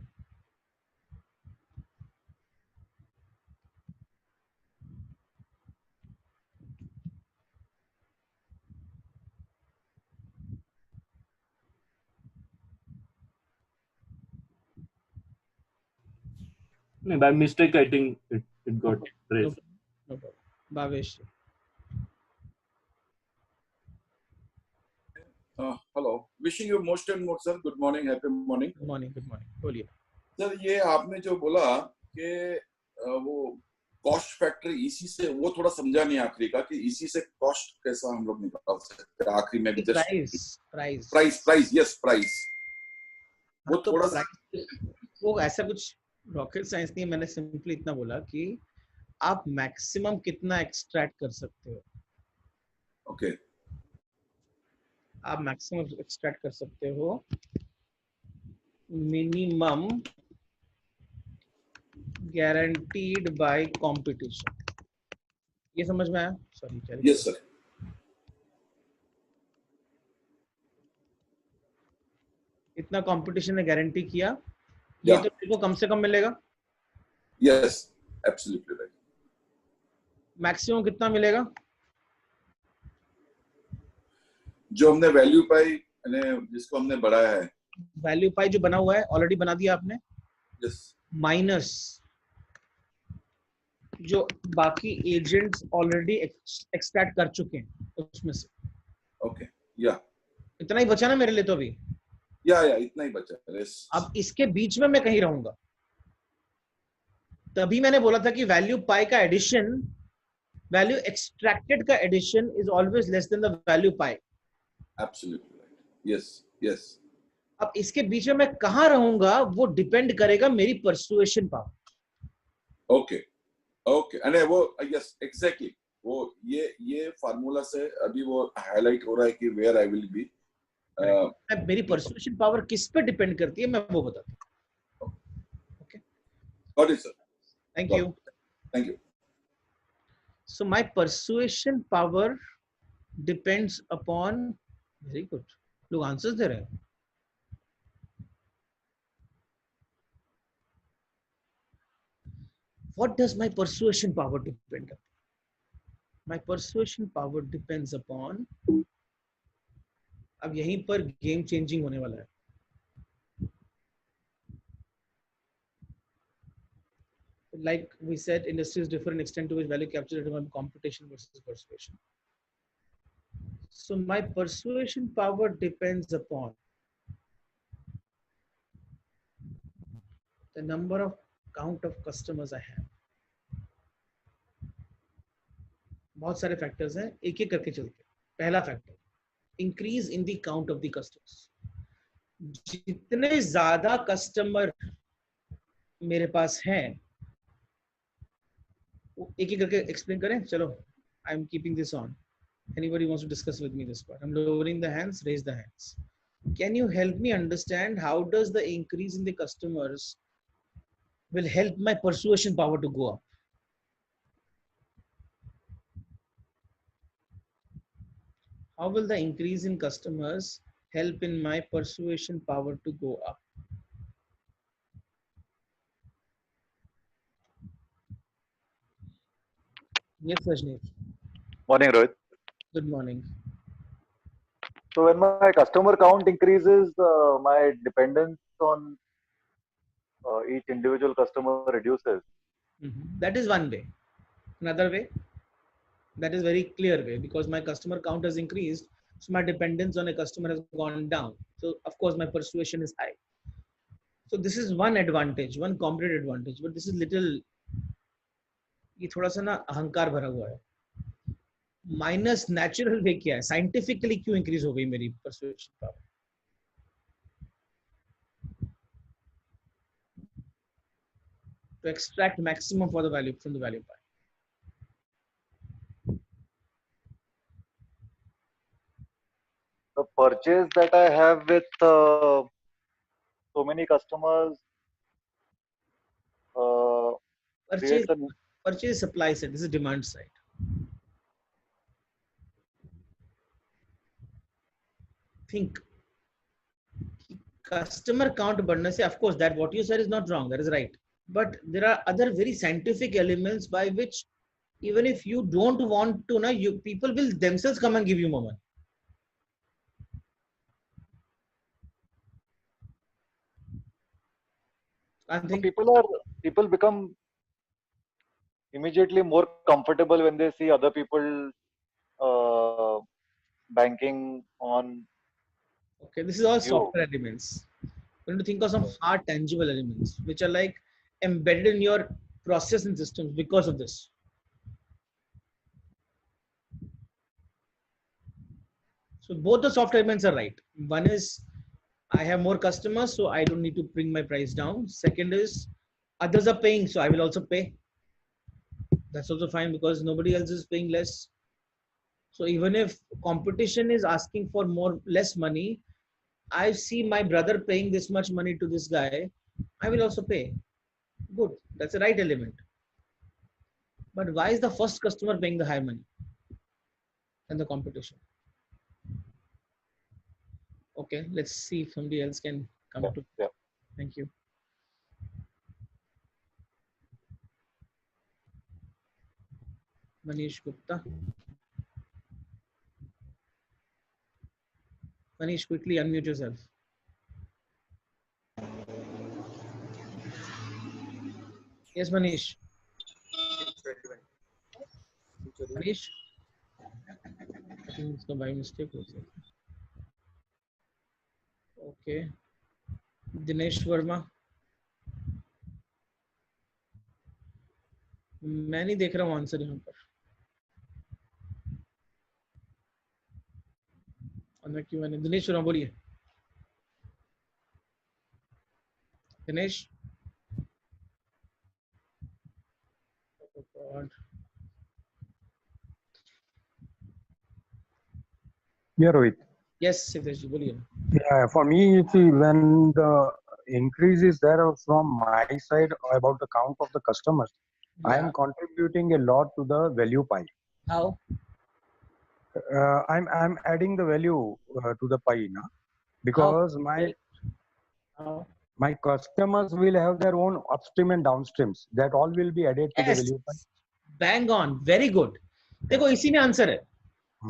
By mistake, I think it got raised. No problem. Bhavesh. Hello, wishing you most and most sir. Good morning, happy morning. Good morning. Good morning. बोलिए sir, ये आपने जो बोला कि वो cost factor इसी से, वो थोड़ा समझा नहीं आखिरी का, कि इसी से कॉस्ट कैसा हम लोग निकाल सकते हैं आखिरी में. Price yes, price. वो तो थोड़ा वो ऐसा कुछ रॉकेट साइंस नहीं है. मैंने सिंपली इतना बोला कि आप मैक्सिमम कितना एक्सट्रैक्ट कर सकते हो. ओके. आप मैक्सिमम एक्सट्रैक्ट कर सकते हो मिनिमम गारंटीड बाय कंपटीशन. ये समझ में आया? सॉरी. Yes sir. इतना कंपटीशन ने गारंटी किया, ये तो मेरे को कम से कम मिलेगा. Yes, absolutely right. मैक्सिमम कितना मिलेगा? जो हमने वैल्यू पाई, जिसको हमने बढ़ाया है. वैल्यू पाई जो बना हुआ है, ऑलरेडी बना दिया आपने. यस. माइनस जो बाकी एजेंट्स ऑलरेडी एक्सट्रैक्ट कर चुके हैं उसमें से. ओके. या इतना ही बचा ना मेरे लिए तो अभी. या इतना ही बचा. अब इसके बीच में मैं कहीं रहूंगा. तभी मैंने बोला था कि वैल्यू पाई का एडिशन, वैल्यू एक्सट्रैक्टेड का addition is always less than the value pie. Absolutely right. Yes. अब इसके बीच में मैं कहां रहूंगा वो डिपेंड करेगा मेरी परसुएशन पावर. ओके. अरे वो यस एग्जैक्टली, वो ये फार्मूला से अभी वो हाईलाइट हो रहा है कि वेयर आई विल बी. मेरी परसुएशन पावर किस पे डिपेंड करती है, मैं वो बताता हूं. Okay, got it sir. Thank you. So my persuasion power depends upon, very good, लोग आंसर्स दे रहे हैं. What does my persuasion power depend upon? My persuasion power depends upon, अब यहीं पर गेम चेंजिंग होने वाला है. Like we said, industries differ in extent to which value capture is determined by competition versus persuasion. So my persuasion power depends upon the number of count of customers I have. बहुत सारे factors हैं, एक एक करके चलते हैं. पहला factor, increase in the count of the customers. जितने ज्यादा कस्टमर मेरे पास हैं, एक एक करके एक्सप्लेन करें. चलो, I am keeping this on. Anybody wants to discuss with me this part? I'm lowering the hands. Raise the hands. Can you help me understand how does the increase in the customers will help my persuasion power to go up? How will the increase in customers help in my persuasion power to go up? Yes, Rajneesh. Morning, Rohit. Good morning. So when my customer count increases, my dependence on each individual customer reduces. That is one way. Another way, that is very clear way, because my customer count has increased, so my dependence on a customer has gone down. So of course my persuasion is high. So this is one advantage, one competitive advantage, but this is little, ये थोड़ा सा ना अहंकार भरा हुआ है. Minus natural way क्या है, साइंटिफिकली क्यों इंक्रीज हो गई मेरी persuasion power? To extract maximum for the value from the value pie. The purchase that I have with so many customers, Purchase supply side. This is demand side. Think customer count बढ़ने से, of course, that what you said is not wrong. That is right. But there are other very scientific elements by which even if you don't want to, people will themselves come and give you more money. So people become immediately more comfortable when they see other people banking on. Okay, this is all software elements. You need to think of some hard, tangible elements which are like embedded in your process and systems because of this. So both the software elements are right. One is I have more customers, so I don't need to bring my price down. Second is others are paying, so I will also pay. That's also fine because nobody else is paying less. So even if competition is asking for less money, I see my brother paying this much money to this guy, I will also pay. Good, that's the right element. But why is the first customer paying the higher money than the competition? Okay, let's see if somebody else can come to. Yeah. Thank you. Manish Gupta. Manish, quickly unmute yourself. Yes, Manish. Manish? I think it's by mistake also. Okay. Dinesh Verma. मैं नहीं देख रहा हूँ answer यहाँ पर. क्यों नहीं? दिनेश वर्मा बोलिए. Dinesh. Oh God. Yeah, Rohit. Yes, Siddesh, बोलिए. Yeah, for me, see, when the increase is there from my side about the count of the customers, I am contributing a lot to the value pie. How? I'm adding the value to the pie now, because my customers will have their own upstream and downstreams. That all will be added to the value pie. Bang on, very good. देखो इसी में answer है.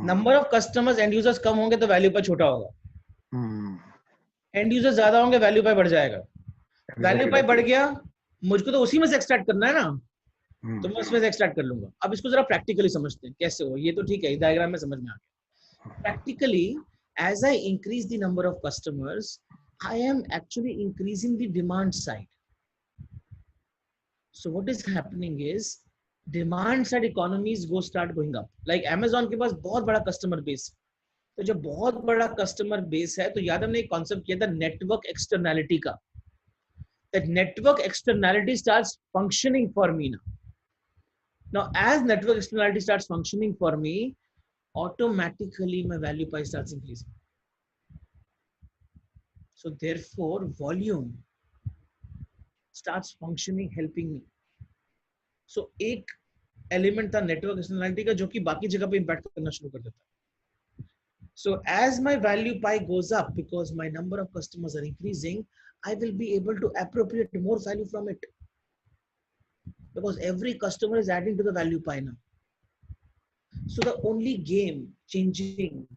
Number of customers and users कम होंगे तो value पर छोटा होगा. एंड यूजर्स ज्यादा होंगे वैल्यू पर बढ़ जाएगा. वैल्यू पर बढ़ गया, मुझको तो उसी में से एक्सट्रैक्ट करना है ना, तो मैं उसमें से एक्सट्रैक्ट कर लूंगा. अब इसको जरा प्रैक्टिकली समझते हैं कैसे हो. ये तो ठीक है, डायग्राम में समझ में आ गया. Practically as I increase the number of customers, I am actually increasing the demand side. So what is happening is demand side economies go start going up. Like Amazon के पास बहुत बड़ा कस्टमर बेस है. तो जब बहुत बड़ा customer base है तो याद हमने एक कॉन्सेप्ट किया था नेटवर्क एक्सटर्नैलिटी का. That network externality starts functioning for me now. Now, as network externality starts functioning for me, automatically my value pie starts increasing. So therefore, volume starts functioning, helping me. So एक element था network externality का जो कि बाकी जगह पे impact करना शुरू कर देता है. So as my value pie goes up, because my number of customers are increasing, I will be able to appropriate more value from it, because every customer is adding to the value pie now. So the only game changing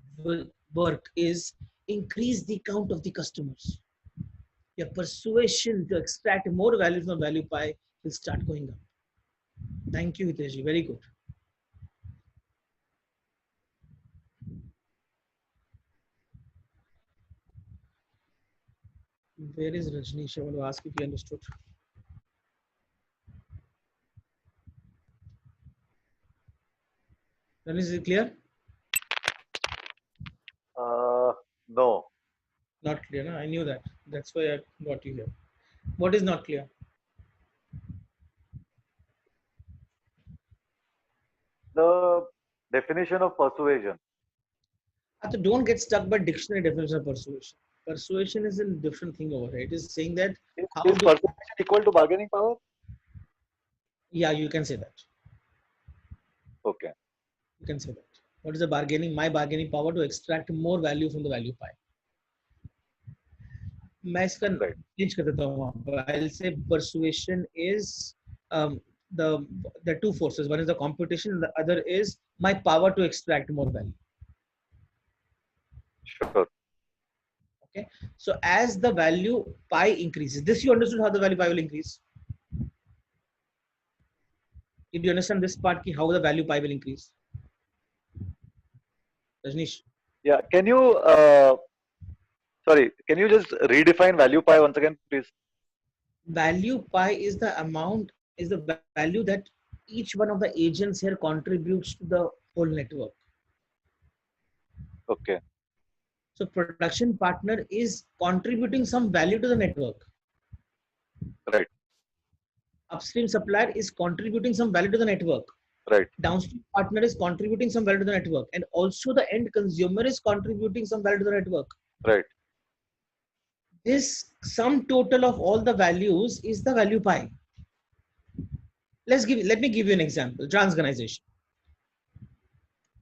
work is increase the count of the customers. Your persuasion to extract more value from the value pie will start going up. Thank you, Hitesh. Very good. Where is Rajnish? I want to ask if you understood. Rajnish, is it clear? No. Not clear, no? I knew that. That's why I got you here. What is not clear? The definition of persuasion. So don't get stuck by dictionary definition of persuasion. Persuasion is a different thing over here. It is saying that is persuasion equal to bargaining power? Yeah, you can say that. Okay. You can say that. What is the bargaining? My bargaining power to extract more value from the value pie. मैं इसका change कर देता हूँ वहाँ पर. I'll say persuasion is the two forces. One is the competition, and the other is my power to extract more value. Sure. Okay. So as the value pie increases, this you understood how the value pie will increase. Did you understand this part? Ki how the value pie will increase? Rajnish. Yeah. Can you sorry? Can you just redefine value pie once again, please? Value pie is the amount, is the value that each one of the agents here contributes to the whole network. Okay. So production partner is contributing some value to the network. Right. Upstream supplier is contributing some value to the network. Right. Downstream partner is contributing some value to the network, and also the end consumer is contributing some value to the network. Right. This sum total of all the values is the value pie. Let me give you an example. TransGanization.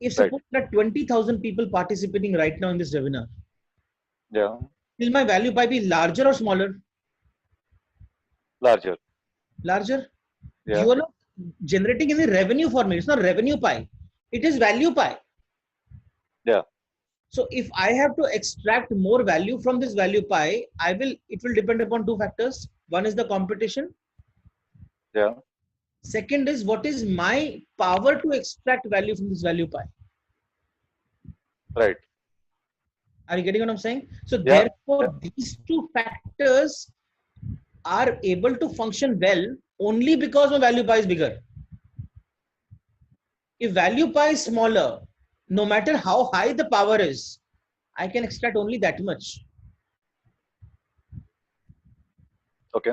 If suppose there are 20,000 people participating right now in this webinar, yeah, will my value pie be larger or smaller? Larger. Larger. Yeah. You are not generating any revenue for me. It's not revenue pie. It is value pie. Yeah. So if I have to extract more value from this value pie, it will depend upon two factors. One is the competition. Yeah. Second is what is my power to extract value from this value pie. Right. Are you getting what I'm saying? So yeah. Therefore, these two factors are able to function well only because my value pie is bigger. If value pie is smaller, no matter how high the power is, I can extract only that much. Okay.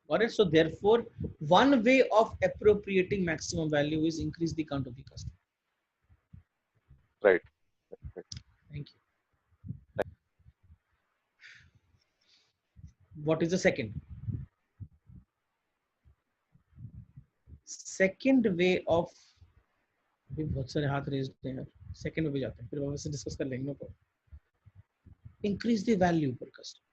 Got it? So therefore, one way of appropriating maximum value is increase the count of the customer. Right. Thank you. What is the second? Second way of बहुत सारे हाथ raised हैं. Second way पे जाते हैं. फिर वापस से discuss कर लेंगे. Increase the value per customer.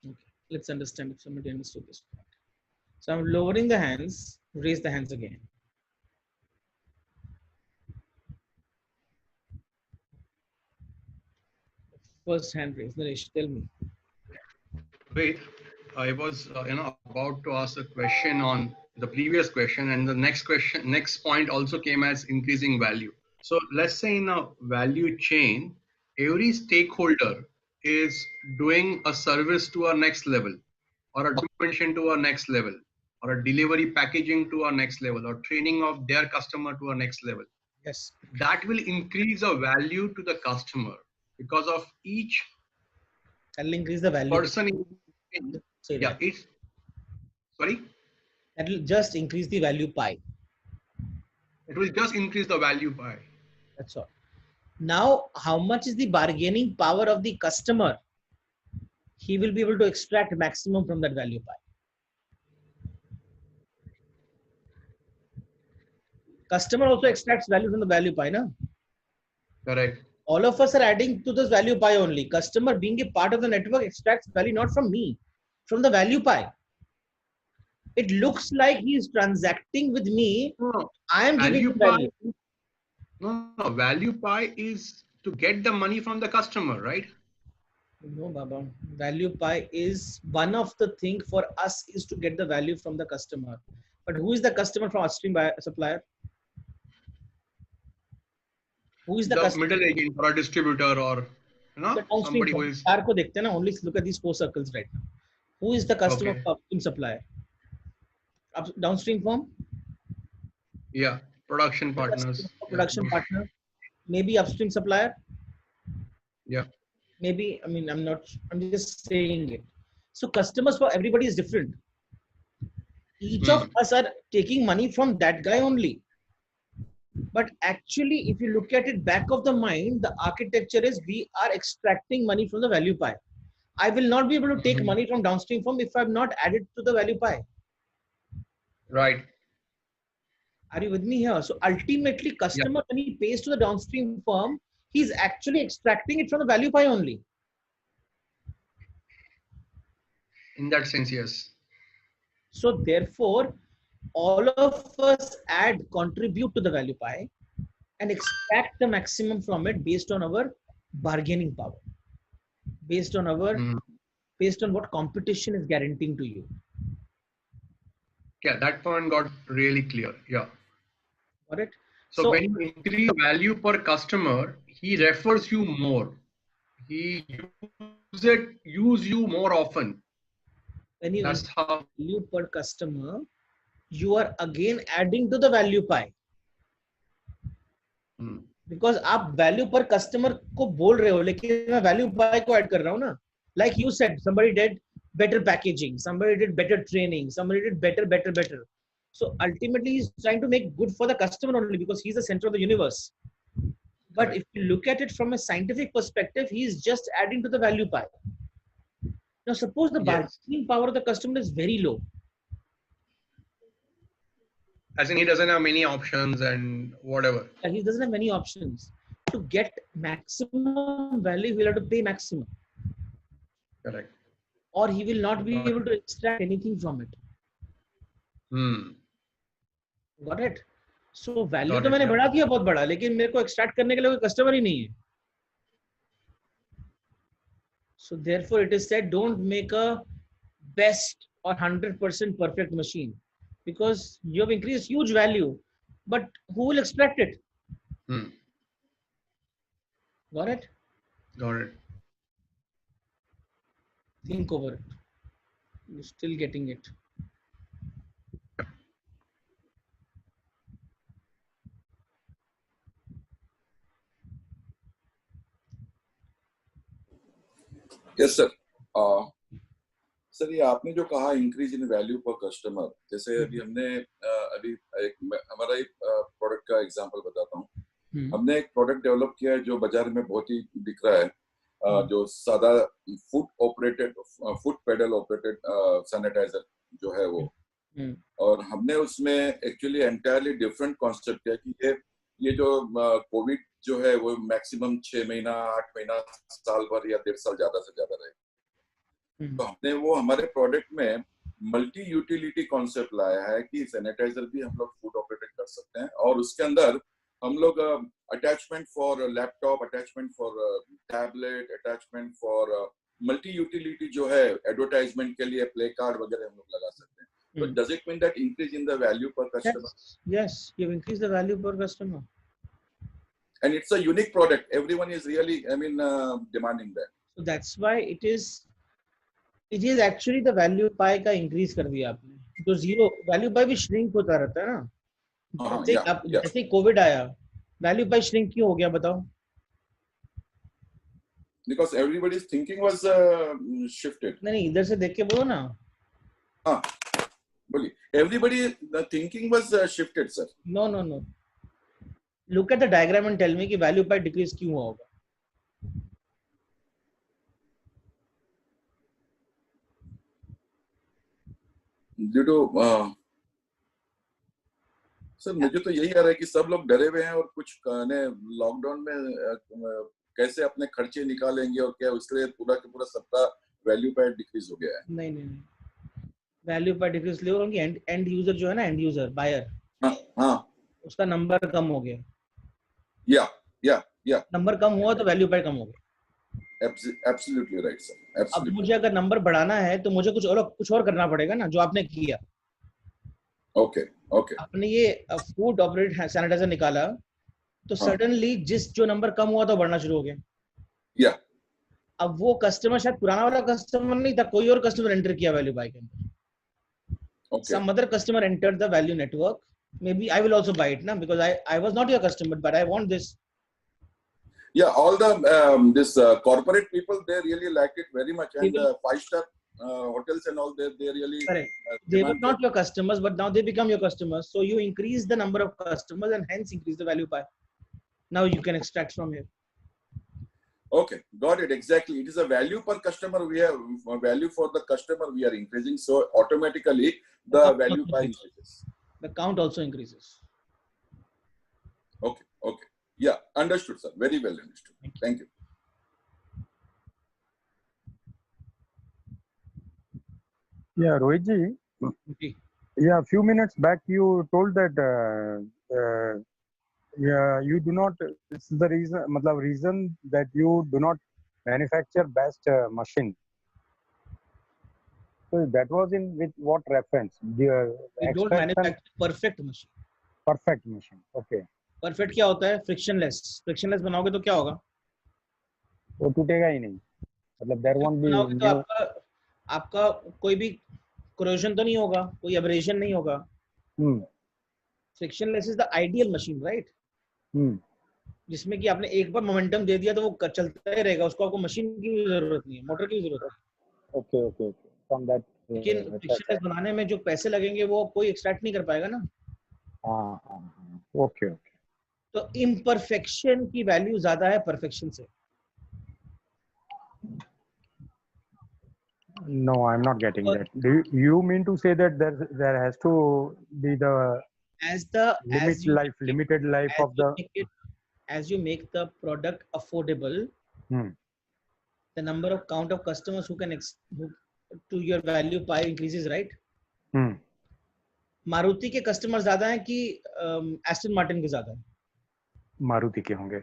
Okay. Let's understand if somebody understood this part. So I'm lowering the hands. Raise the hands again. First hand raised. Naresh, tell me. Wait, I was about to ask a question on the previous question, and the next point also came as increasing value. So let's say in a value chain, every stakeholder is doing a service to our next level, or a documentation to our next level, or a delivery packaging to our next level, or training of their customer to our next level. Yes. That will increase the value to the customer because of each I'll increase the value. person. Yeah, it's sorry. That will just increase the value pie. It will just increase the value pie. That's all. Now, how much is the bargaining power of the customer? He will be able to extract maximum from that value pie. Customer also extracts value from the value pie, no? Correct. All of us are adding to this value pie only. Customer being a part of the network extracts value not from me, from the value pie. It looks like he is transacting with me. No, I am giving him value. No, value pie is to get the money from the customer, right? No, Baba. Value pie is one of the things for us is to get the value from the customer. But who is the customer from upstream supplier? Who is the customer? Middle agent or a distributor or somebody who is. Only look at these four circles right now. Who is the customer of upstream supplier? Downstream firm? Yeah, production partners. Production partner. Maybe upstream supplier. Yeah. Maybe, I'm just saying it. So customers for everybody is different. Each of us are taking money from that guy only. But actually, if you look at it back of the mind, the architecture is we are extracting money from the value pie. I will not be able to take money from downstream firm if I'm not added to the value pie. Right. Are you with me here? So ultimately, customer when he pays to the downstream firm, he's actually extracting it from the value pie only. In that sense, yes. So therefore, all of us contribute to the value pie and extract the maximum from it based on our bargaining power, based on what competition is guaranteeing to you. Yeah, that point got really clear. Yeah. Got it? So when you increase value per customer, he refers you more. He use you more often. When you That's how value per customer, you are again adding to the value pie. Because आप value per customer को बोल रहे हो, लेकिन मैं value pie को add कर रहा हूँ ना. Like you said, somebody did better packaging, somebody did better training, somebody did better. So ultimately, he's trying to make good for the customer only because he's the center of the universe. But if you look at it from a scientific perspective, he's just adding to the value pie. Now, suppose the bargaining power of the customer is very low. as in he doesn't have many options and whatever. Yeah, he doesn't have many options. To get maximum value, he'll have to pay maximum. Correct. Or he will not be able to extract anything from it. Got it? So value तो मैंने बढ़ा दिया बहुत बड़ा, लेकिन मेरे को extract करने के लिए कोई customer ही नहीं है. So therefore, it is said, don't make a best or 100% perfect machine, because you have increased huge value, but who will extract it? Got it? Got it. Think over it. You're still getting it. Yes, sir. Sir ये आपने जो कहा increase in value पर customer, जैसे अभी हमने अभी हमारा एक प्रोडक्ट का एग्जांपल बताता हूँ. हमने एक प्रोडक्ट डेवलप किया है जो बाजार में बहुत ही बिक रहा है, जो सादा फुट पेडल ऑपरेटेड सैनिटाइजर जो है वो. और हमने उसमें एक्चुअली एंटायरली डिफरेंट कॉन्सेप्ट किया कि ये जो कोविड जो है वो मैक्सिमम 6 महीना 8 महीना साल भर या 1.5 साल ज्यादा से ज्यादा रहे. तो हमने वो हमारे प्रोडक्ट में मल्टी यूटिलिटी कॉन्सेप्ट लाया है कि सैनिटाइजर भी हम लोग फूड ऑपरेटेड कर सकते हैं, और उसके अंदर हम लोग attachment for laptop, attachment for tablet, attachment for multi utility जो है एडवर्टाइजमेंट के लिए प्ले कार्ड वगैरह हम लोग लगा सकते हैं. तो does it mean that increase in the value पर customer? Yes, you increase the value per customer. And it's a unique product. Everyone is really, demanding that. So that's why it is actually the value pie का increase कर दिया आपने. तो zero value pie भी shrink होता रहता है ना. जैसे कोविड आया, value pie shrink क्यों हो गया बताओ? Because everybody's thinking was shifted. नहीं, इधर से देख के बोलो ना. हाँ, बोलिए. Everybody the thinking was shifted, sir. No. Look at the diagram and tell me कि value pie decrease क्यों हुआ होगा? Due to सर मुझे तो यही आ रहा है कि सब लोग डरे हुए हैं और कुछ लॉकडाउन में कैसे अपने खर्चे निकालेंगे और क्या, उसके लिए पूरा का पूरा सबका वैल्यू पाई डिक्रीज हो गया है. नहीं, वैल्यू पाई डिक्रीज ले होगी. एंड यूजर जो है ना, एंड यूजर बायर, हाँ, उसका नंबर कम हो गया. या नंबर कम हुआ तो वैल्यू पाई कम हो गया. Absolutely right, sir. Absolutely. अब मुझे अगर नंबर बढ़ाना है तो मुझे कुछ और करना पड़ेगा ना, जो आपने किया. ओके. आपने ये फूड ऑपरेटेड सैनिटाइजर निकाला तो सडनली जो नंबर कम हुआ तो बढ़ना शुरू हो गया. या अब वो कस्टमर शायद पुराना वाला कस्टमर नहीं था, कोई और कस्टमर एंटर किया वैल्यू बाय के अंदर. Some other customer entered the value network. Maybe I will also buy it now because I was not your customer, but I want this. Yeah, all the this corporate people, they really liked it very much, and 5-star hotels and all, they really correct. They were not your customers, but now they become your customers. So you increase the number of customers and hence increase the value pie. Now you can extract from here. Okay, got it. Exactly. It is a value per customer. We have value for the customer. We are increasing, so automatically the value pie increases. The count also increases. Okay. Yeah, understood, sir. Very well understood. Thank you. Yeah, Rohitji. जी Yeah, a few minutes back you told that yeah, you do not. This is the reason. मतलब reason that you do not manufacture best machine. So that was in with what reference? The we don't extraction manufacture perfect machine. perfect machine. Okay. Perfect क्या होता है? Frictionless बनाओगे तो क्या होगा? वो टूटेगा ही नहीं. मतलब there won't be बनाओगे तो new. आपका कोई भी corrosion तो नहीं होगा, कोई abrasion नहीं होगा. Frictionless is the ideal machine, right? जिसमें कि आपने एक बार मोमेंटम दे दिया तो वो चलता ही रहेगा, उसको आपको मशीन की भी जरूरत नहीं है, मोटर की भी जरूरत है. Okay, okay, okay. From that. लेकिन फ्रिक्शनलेस बनाने में जो पैसे लगेंगे वो कोई एक्सट्रैक्ट नहीं कर पाएगा ना. Okay, okay. तो इम्परफेक्शन की वैल्यू ज्यादा है परफेक्शन से. No, I'm not getting that. Do you mean to say that there has to be the limited life of the as you make the product affordable, the number of count of customers who can to your value pie increases, right? Maruti के customer ज्यादा हैं कि Aston Martin के ज्यादा हैं? मारुति के होंगे.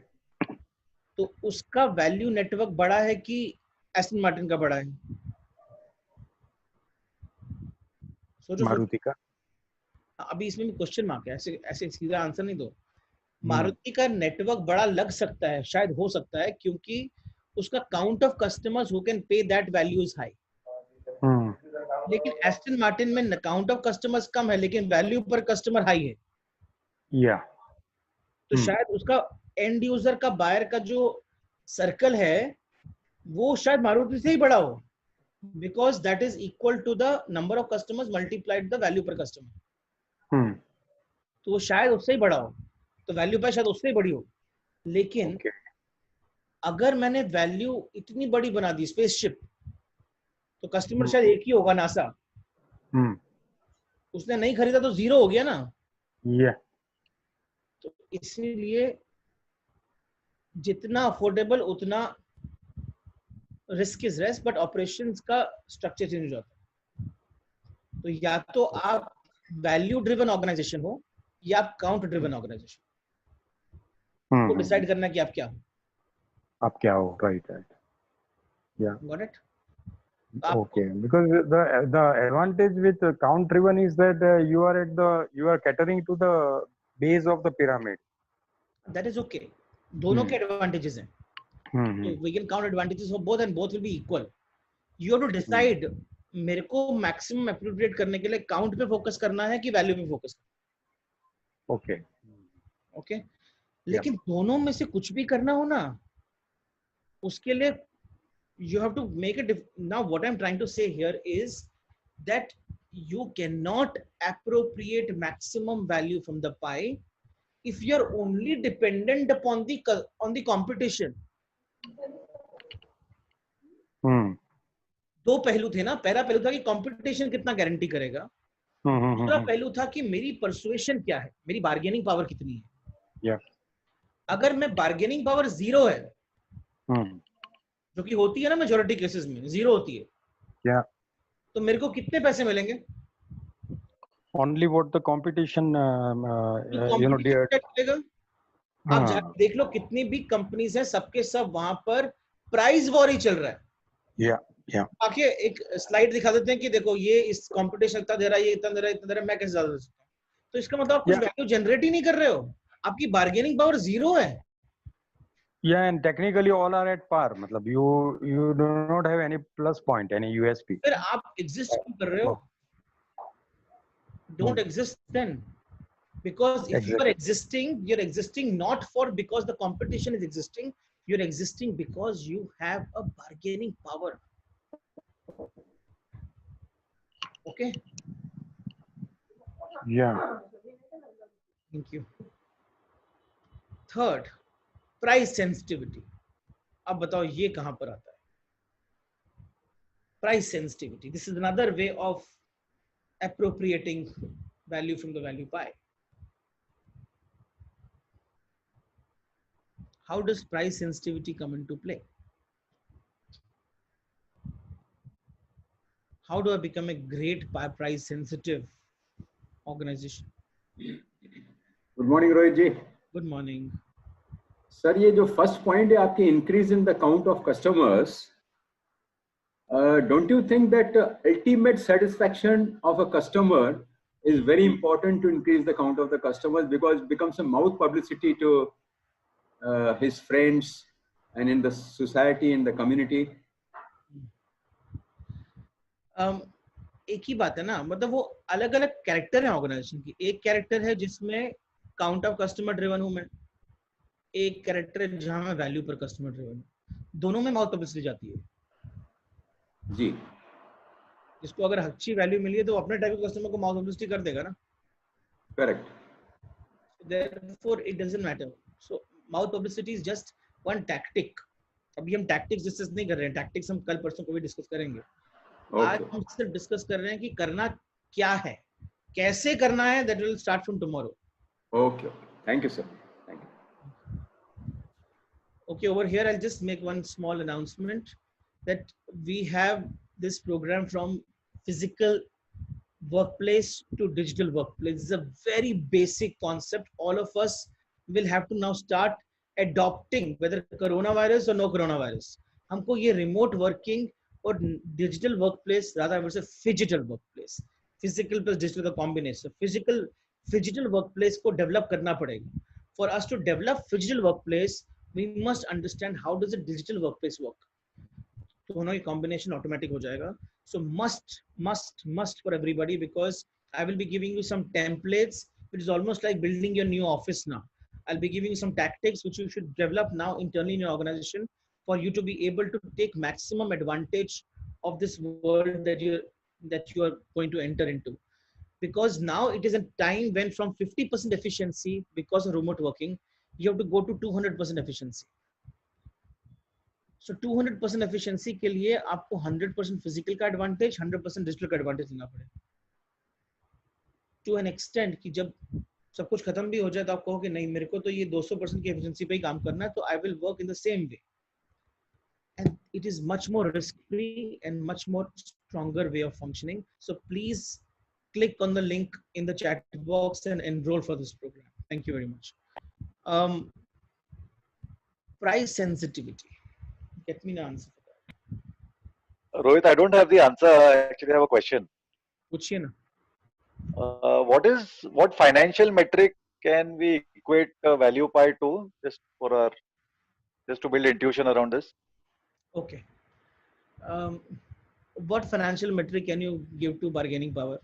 तो उसका वैल्यू नेटवर्क बड़ा है कि एस्टन मार्टिन का बड़ा है? मारुति का. अभी इसमें भी क्वेश्चन मार्क है, ऐसे ऐसे सीधा आंसर नहीं दो. मारुति का नेटवर्क बड़ा लग सकता है, शायद हो सकता है, क्योंकि उसका count of customers who can pay that value is high. लेकिन एस्टन मार्टिन में काउंट ऑफ कस्टमर्स कम है लेकिन वैल्यू पर कस्टमर हाई है. तो शायद उसका एंड यूजर का, बायर का जो सर्कल है वो शायद मारुति से ही बड़ा हो, because that is equal to the number of customers multiplied the value per customer. तो वो शायद उससे ही बड़ा हो, तो वैल्यू पर शायद उससे ही बड़ी हो. लेकिन अगर मैंने वैल्यू इतनी बड़ी बना दी स्पेसशिप, तो कस्टमर शायद एक ही होगा, नासा. उसने नहीं खरीदा तो जीरो हो गया ना. तो इसीलिए जितना अफोर्डेबल उतना risk is less, but operations का स्ट्रक्चर चेंज हो जाता है. तो या तो आप वैल्यू ड्रिवन ऑर्गेनाइजेशन हो या आप काउंट ड्रिवन ऑर्गेनाइजेशन. तो डिसाइड करना कि आप क्या हो. आप क्या हो. Right. Yeah. Got it? Okay, because the advantage with count driven is that you are catering to the base of the pyramid. That is okay. दोनों के advantages हैं. So we can count advantages for both and both will be equal. You have to decide मेरे को maximum appropriate करने के लिए count पे focus करना है कि value पे focus करना है. Okay. लेकिन दोनों में से कुछ भी करना हो ना, उसके लिए you have to make it. Now what I'm trying to say here is that you cannot appropriate maximum value from the pie if you're only dependent upon the competition. दो पहलू थे ना. पहला पहलू था कि कंपटीशन कितना गारंटी करेगा. दूसरा पहलू था कि मेरी परसुएशन क्या है, मेरी बार्गेनिंग पावर कितनी है. अगर मैं बार्गेनिंग पावर जीरो है, जो कि होती है ना मेजॉरिटी केसेस में जीरो होती है, तो मेरे को कितने पैसे मिलेंगे? Only what the competition मिलेगा. आप जाके देख लो कितनी भी कंपनीज हैं, सबके सब वहां पर प्राइस वॉर ही चल रहा है. आके एक स्लाइड दिखा देते हैं कि देखो ये इस कंपटीशन इतना दे रहा है, ये इतना दे रहा है, इतना दे रहा है, मैं कैसे ज्यादा दे सकता हूँ. तो इसका मतलब आप कुछ वैल्यू जनरेट ही नहीं कर रहे हो, आपकी बार्गेनिंग पावर जीरो है. and technically all are at par. मतलब you do not have any plus point, any USP. फिर आप एग्जिस्ट क्यों कर रहे हो? Don't exist then, because if you are existing, you're existing not for because the competition is existing, you're existing because you have a bargaining power. Okay. Thank you. Third, price sensitivity. अब बताओ ये कहां पर आता है? Price sensitivity. This is another way of appropriating value from the value pie. How does price sensitivity come into play? how do I become a great price sensitive organization? Good morning Rohit ji. Good morning. Sir ये जो first point है आपकी increase in the count of customers, don't you think that ultimate satisfaction of a customer is very important to increase the count of the customers, because it becomes a mouth publicity to his friends and in the society, in the community? एक ही बात है ना, मतलब वो अलग अलग character है organisation की. एक कैरेक्टर है जिसमें काउंट ऑफ कस्टमर ड्रिवन हूं मैं, एक कैरेक्टर है जहां मैं वैल्यू पर कस्टमर ड्रिवन. दोनों में माउथ पब्लिसिटी जाती है जी. जिसको अगर अच्छी वैल्यू मिली है तो अपने टाइप के कस्टमर को माउथ पब्लिसिटी कर देगा ना. Correct. Therefore it doesn't matter. So mouth publicity is just one tactic. अभी हम टैक्टिक्स डिस्कस नहीं कर रहे हैं, टैक्टिक्स हम कल परसों को भी डिस्कस करेंगे. आज हम सिर्फ डिस्कस कर रहे हैं कि करना क्या है, कैसे करना है. That will start from tomorrow. Okay, thank you sir. Thank you. Okay, over here I'll just make one small announcement that we have this program from physical workplace to digital workplace. It's a very basic concept. All of us will have to now start adopting, whether coronavirus or no coronavirus. हमको ये remote working और digital workplace, rather I would say phygital workplace, physical plus digital का combination, physical phygital workplace को develop करना पड़ेगा. For us to develop phygital workplace, we must understand how does a digital workplace work. तो दोनों की combination automatic हो जाएगा. So must for everybody, because I will be giving you some templates, which is almost like building your new office now. I'll be giving you some tactics which you should develop now internally in your organization for you to be able to take maximum advantage of this world that you are going to enter into. Because now it is a time when from 50% efficiency because of remote working, you have to go to 200% efficiency. So 200% efficiency के लिए आपको 100% physical का advantage, 100% digital का advantage लेना पड़ेगा. To an extent कि जब सब कुछ खत्म भी हो जाए तो आप कहो कि नहीं मेरे को तो ये 200% की efficiency पे ही काम करना है, तो I will work in the same way. And it is much more risk-free and much more stronger way of functioning. So please click on the link in the chat box and enroll for this program. Thank you very much. Price sensitivity. Get me an answer for that. Rohit, I don't have the answer. I actually have a question. पूछिए ना. What financial metric can we equate value pie to, just to build intuition around this? Okay. What financial metric can you give to bargaining power?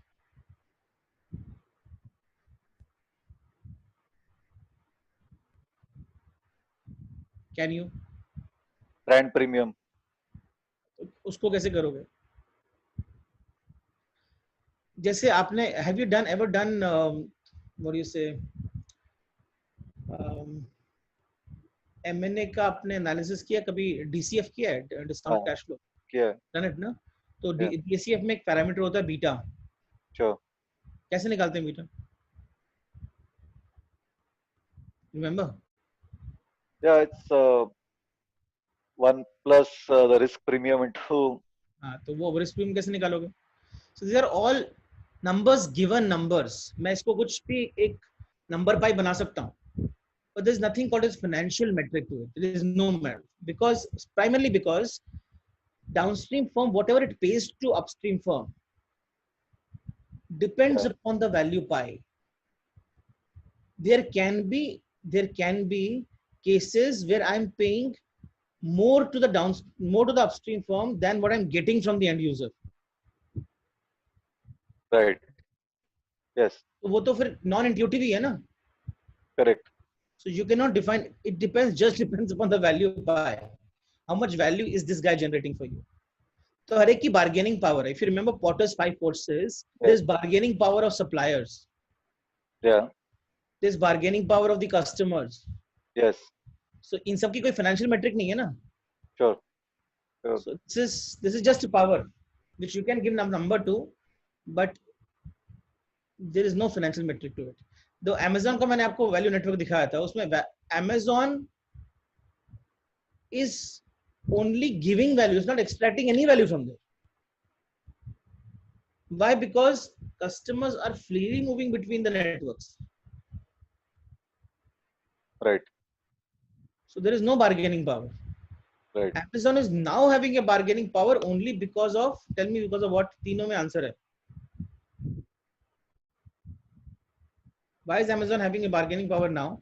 Can you? Brand premium. उसको कैसे करोगे? जैसे आपने have you ever done what do you say M&A का आपने analysis किया कभी? DCF किया है, डिस्काउंट कैश फ्लो किया है. डन इट ना. तो DCF में एक पैरामीटर होता है बीटा. Sure. कैसे निकालते हैं beta? Remember? Yeah, it's 1 plus the risk premium into. हाँ, तो वो risk premium कैसे निकालोगे? So these are all numbers, given numbers. मैं इसको कुछ भी एक number pie बना सकता हूँ. But there is nothing called as financial metric to it. There is no metric, primarily because downstream firm, whatever it pays to upstream firm, depends upon the value pie. There can be cases where I'm paying more to the upstream firm than what I'm getting from the end user. Right. Yes. तो वो तो फिर non-intuitive ही है ना. Correct. So you cannot define. It depends upon the value pie. How much value is this guy generating for you? So हर एक की bargaining power. If you remember Potter's 5 forces, there's bargaining power of suppliers. Yeah. There's bargaining power of the customers. Yes. So in सब की कोई financial metric नहीं है ना. Sure. So this is just a power which you can give number to, but there is no financial metric to it. तो Amazon का मैंने आपको वैल्यू नेटवर्क दिखाया था, उसमें Amazon is only giving value, it's not extracting any value from there. Why? Because customers are freely moving between the networks. Right. So there is no bargaining power. Right. Amazon is now having a bargaining power only because of, tell me, because of what? तीनों में answer है. Why is Amazon having a bargaining power now?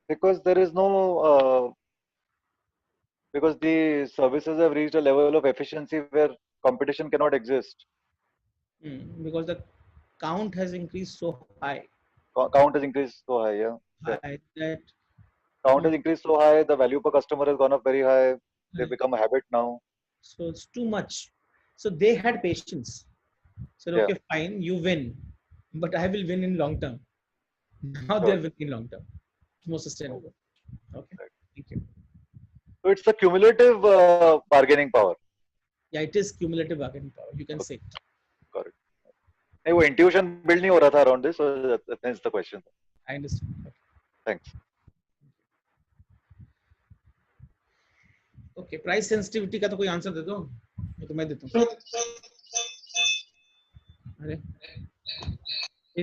Because there is no because the services have reached a level of efficiency where competition cannot exist. Because the count has increased so high. Count has increased so high, yeah. High that Count has increased so high, the value per customer has gone up very high. They become a habit now. So it's too much. So they had patience. Said, okay, fine, you win, but I will win in long term. Now they're winning in long term. It's more sustainable. Okay, thank you. So it's a cumulative bargaining power. Yeah, it is cumulative bargaining power. You can say it. Got it. नहीं वो intuition build नहीं हो रहा था around this, so that's the question. I understand. Okay. Thanks. Okay, price sensitivity का तो कोई answer दे दो, ये तो मैं देता हूँ. अरे,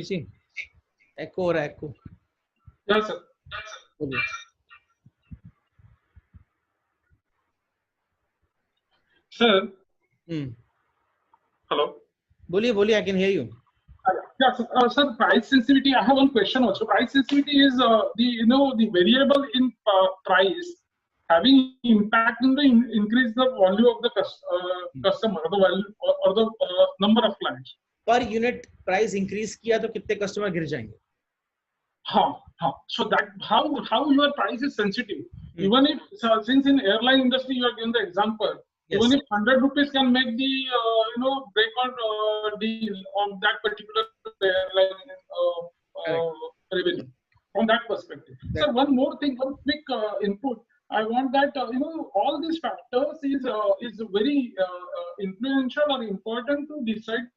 जी, echo हो रहा है, echo. Yes, sir. बोलिए. Sir. Hello. बोलिए, I can hear you. Yes, sir. Price sensitivity. I have one question also. Price sensitivity is the variable in price having impact in the increase the value of the customer, or the value or the number of clients. Per unit price increase किया तो कितने customer गिर जाएंगे? हाँ. So that how your price is sensitive. Even if since in airline industry you are given the example. Yes. Even if 100 rupees can make the break or deal on that particular airline revenue from that perspective. Sir, one more thing, one quick input. I want that all these factors is very influential or important to decide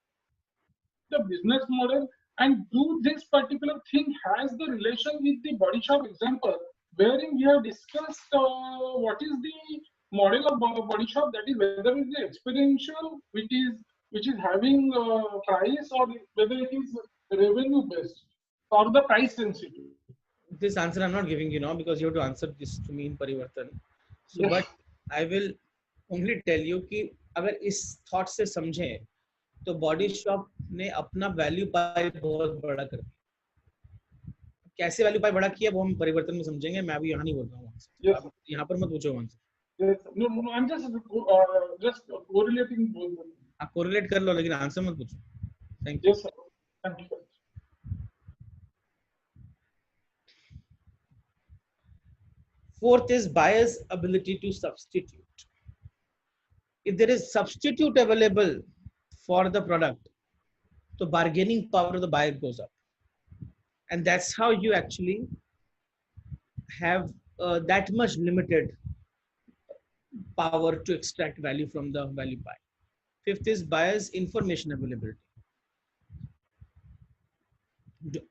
the business model, and do this particular thing has the relation with the body shop example, wherein we have discussed what is the model of body shop, that is whether it is the experiential which is having price, or whether it is revenue based or the price sensitive. This answer I'm not giving you now because you have to answer this to me in Parivartan. So, Yes. But I will only tell you कि अगर इस thought से समझें तो body shop ने अपना value pi बहुत बड़ा कर दिया. कैसे वैल्यू पाई बड़ा किया वो हम परिवर्तन में समझेंगे. मैं अभी यहाँ नहीं बोल रहा हूँ. Yes. आप यहाँ पर मत पूछो answer. Yes. No, I'm just correlating both. आप कोरिलेट कर लो लेकिन आंसर मत पूछो. Thank you. Yes, sir. Thank you. Fourth is buyer's ability to substitute. If there is substitute available for the product, the bargaining power of the buyer goes up. And that's how you actually have that much limited power to extract value from the value pie. Fifth is buyer's information availability.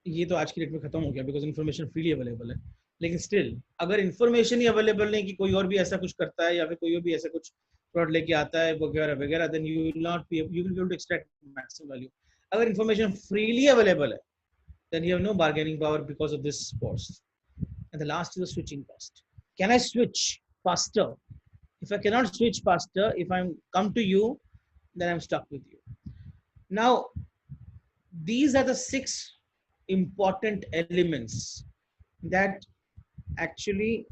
ये तो आज की date में खत्म हो गया because information freely available है. लेकिन still अगर information ही available नहीं कि कोई और भी ऐसा कुछ करता है या फिर कोई और भी ऐसा कुछ product लेके आता है वगैरह वगैरह, then you will be able to extract maximum value. अगर information freely available है, then you have no bargaining power because of this cost. And the last is the switching cost. Can I switch faster? If I cannot switch faster, if I come to you, then I'm stuck with you. Now, these are the 6 important elements that actually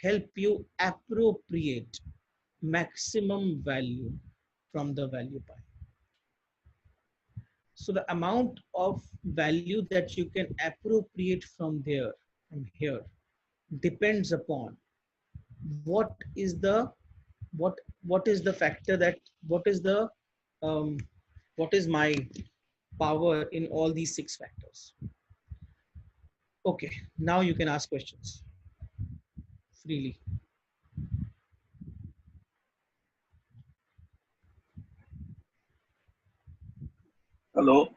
help you appropriate maximum value from the value pie. So the amount of value that you can appropriate from here depends upon what is the factor that what is my power in all these 6 factors. Okay, now you can ask questions freely. Hello.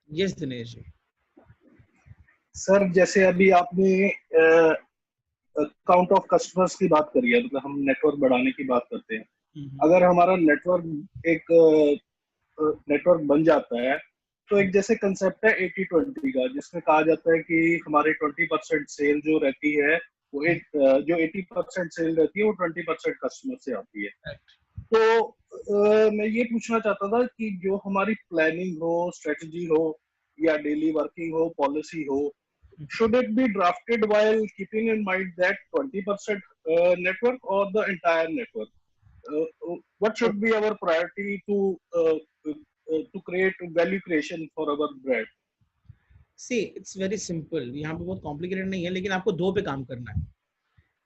Yes, Dinesh ji. Sir जैसे अभी आपने count of customers की बात करी है, मतलब हम network बढ़ाने की बात करते हैं, अगर हमारा नेटवर्क एक नेटवर्क बन जाता है, तो एक जैसे कंसेप्ट है 80-20 का, जिसमें कहा जाता है कि हमारे 20% सेल जो रहती है वो जो 80% सेल रहती है वो 20% कस्टमर से आती है। तो मैं ये पूछना चाहता था कि जो हमारी प्लानिंग हो, स्ट्रेटजी हो या डेली वर्किंग हो, पॉलिसी हो, should it be drafted while keeping in mind that 20% network or the entire network? What should be our priority to create value creation for our brand? See, it's very simple. यहाँ पे बहुत complicated नहीं है, लेकिन आपको दो पे काम करना है.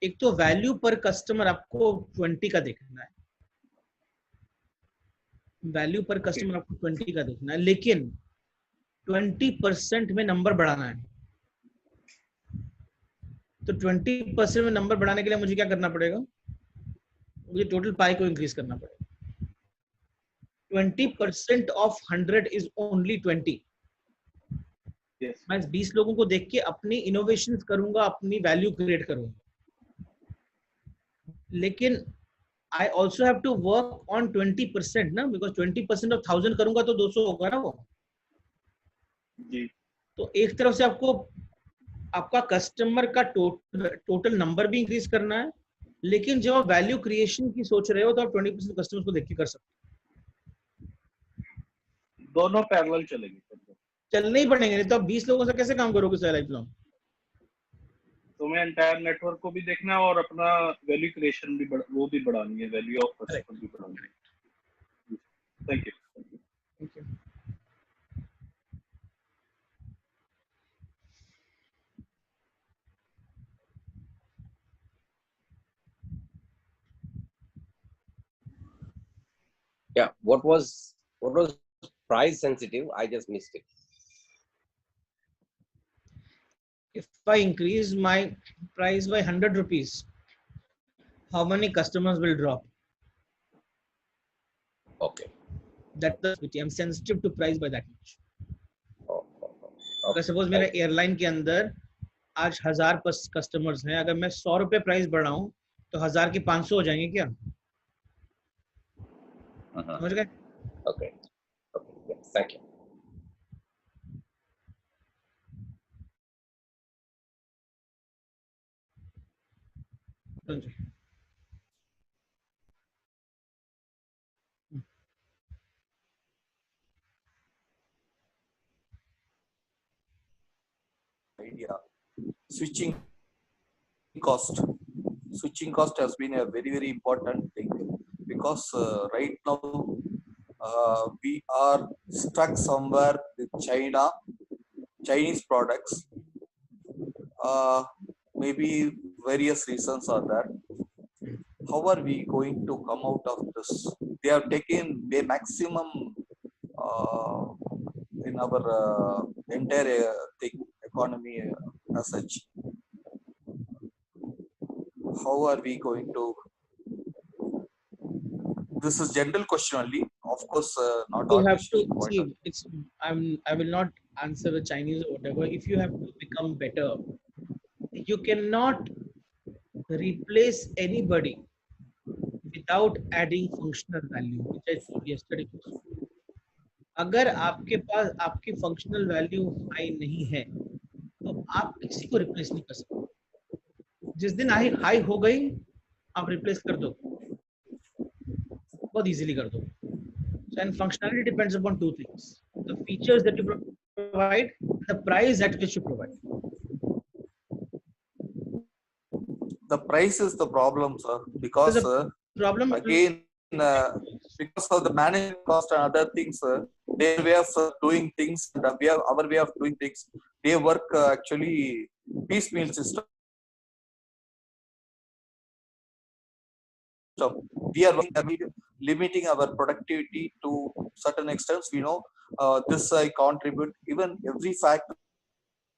एक तो वैल्यू पर कस्टमर आपको 20 का देखना है, वैल्यू पर कस्टमर आपको 20 का देखना है, लेकिन 20% में नंबर बढ़ाना है. तो 20% में नंबर बढ़ाने के लिए मुझे क्या करना पड़ेगा? मुझे टोटल पाई को इंक्रीज करना पड़ेगा. 20% ऑफ 100 इज ओनली 20. मैं 20 लोगों को देख के अपनी इनोवेशन करूंगा, अपनी वैल्यू क्रिएट करूंगा, लेकिन I also have to work on 20% ना, बिकॉज 20% ऑफ 1000 करूंगा तो 200 होगा ना वो जी. तो एक तरफ से आपको आपका कस्टमर का टोटल नंबर भी इंक्रीज करना है, लेकिन जब आप वैल्यू क्रिएशन की सोच रहे हो तो आप 20% कस्टमर्स को देख के कर सकते हो. दोनों पैरेलल चलेंगे, चलने ही पड़ेंगे, नहीं तो आप 20 लोगों से कैसे काम करोगे सर लाइफ लॉन्ग? तो मैं एंटायर नेटवर्क को भी देखना है और अपना वैल्यू क्रिएशन भी वो भी बढ़ानी है, वैल्यू ऑफ कस्टमर भी बढ़ानी है. Thank you. Yeah, what was price sensitive? I just missed it. If I increase my price by 100 rupees, how many customers will drop? Okay. That's the equity. I'm sensitive to price by that much. Okay. Suppose मेरा airline के अंदर आज 1000 customers हैं, अगर मैं 100 रुपए price बढ़ाऊं तो 1000 के 500 हो जाएंगे क्या? समझ गए? Okay. Okay. Yes, thank you. Idea. Switching cost has been a very important thing, because right now we are stuck somewhere with Chinese products. Maybe various reasons are there. How are we going to come out of this? They have taken the maximum in our entire economy as such. How are we going to? This is general question only. Of course, not all. You have to see. I will not answer the Chinese or whatever. If you have to become better, you cannot replace anybody without adding functional value, which I told yesterday. अगर आपके पास आपकी functional value high नहीं है तो आप किसी को replace नहीं कर सकते. जिस दिन हाई हो गई आप रिप्लेस कर दो, बहुत इजीली कर दो. And functionality depends upon two things: the features that you provide, the price at which you provide. The price is the problem, sir, because problem again because of the management cost and other things, their way of doing things and our way of doing things, they work actually piecemeal system. So we are limiting our productivity to certain extents. We know this I contribute, even every factor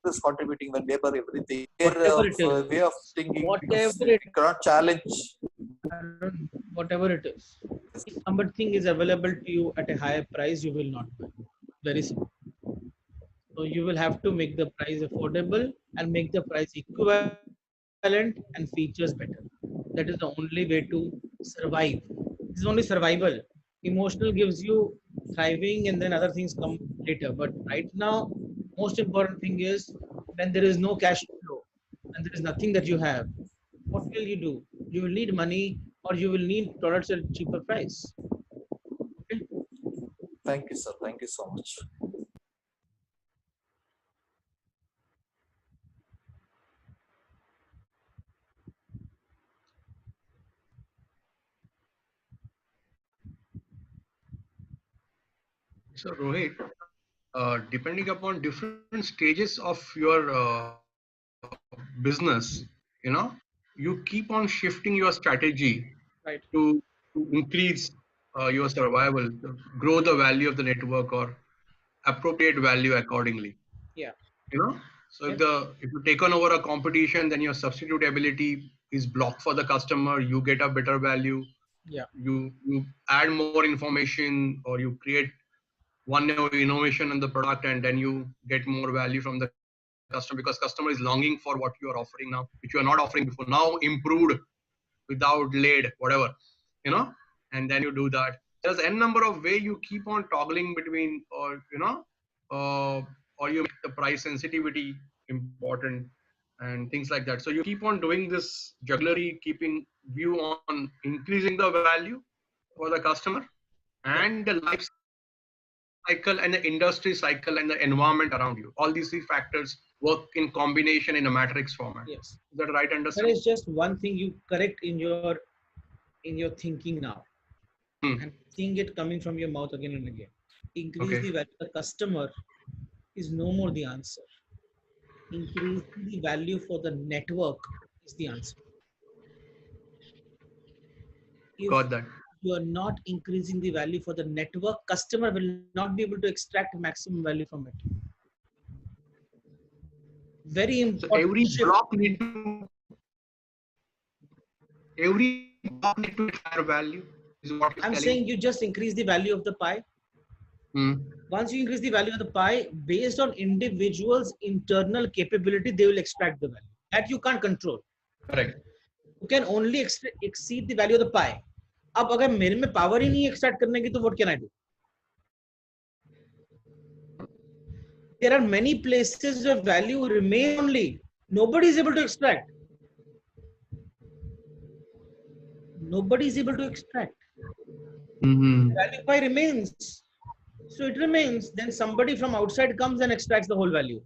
is contributing, when labor, everything. Their way of thinking, cannot challenge. Whatever it is, if something is available to you at a higher price, you will not buy. Very simple. So you will have to make the price affordable and make the price equivalent and features better. That is the only way to survive. This is only survival. Emotional gives you thriving, and then other things come later. But right now, most important thing is when there is no cash flow and there is nothing that you have, what will you do? You will need money, or you will need products at a cheaper price. Okay? Thank you, sir. Thank you so much. So Rohit, depending upon different stages of your business, you keep on shifting your strategy Right. to increase your survival, grow the value of the network, or appropriate value accordingly. Yeah. So if you take on over a competition, then your substitutability is blocked for the customer. You get a better value. Yeah. You add more information, or you create one new innovation in the product, and then you get more value from the customer, because customer is longing for what you are offering now, which you are not offering before. Now improved, without lead, whatever, and then you do that. There's n number of way you keep on toggling between, or or you make the price sensitivity important and things like that. So you keep on doing this jugglery, keeping view on increasing the value for the customer, and the life cycle and the industry cycle and the environment around you. All these three factors work in combination in a matrix format. Yes. Is that right There understanding? is just one thing you correct in your thinking now, and seeing it coming from your mouth again and again. Increase the value of the customer is no more the answer. Increasing the value for the network is the answer. If Got that. you are not increasing the value for the network, customer will not be able to extract maximum value from it. Very important. So every shift. block need to higher value is what you're I'm telling. saying you just increase the value of the pie. Once you increase the value of the pie, based on individuals' internal capability, they will extract the value. That you can't control. Correct. You can only exceed the value of the pie. अब अगर मेरे में power ही नहीं extract करने की, तो what can I do? There are many places where value remain only. Nobody is able to extract. Nobody is able to extract. Value pie remains. So it remains. Then somebody from outside comes and extracts the whole value.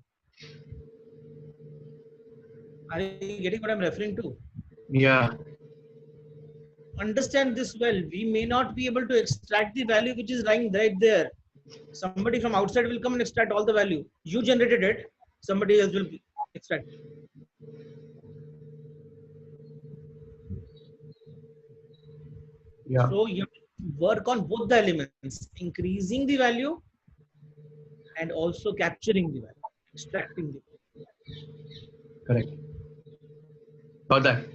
Are you getting what I'm referring to? Yeah. Understand this well. We may not be able to extract the value which is lying right there. Somebody from outside will come and extract all the value. You generated it. Somebody else will extract it. Yeah. So you have to work on both the elements, increasing the value and also capturing the value, extracting the value. Correct. Got that.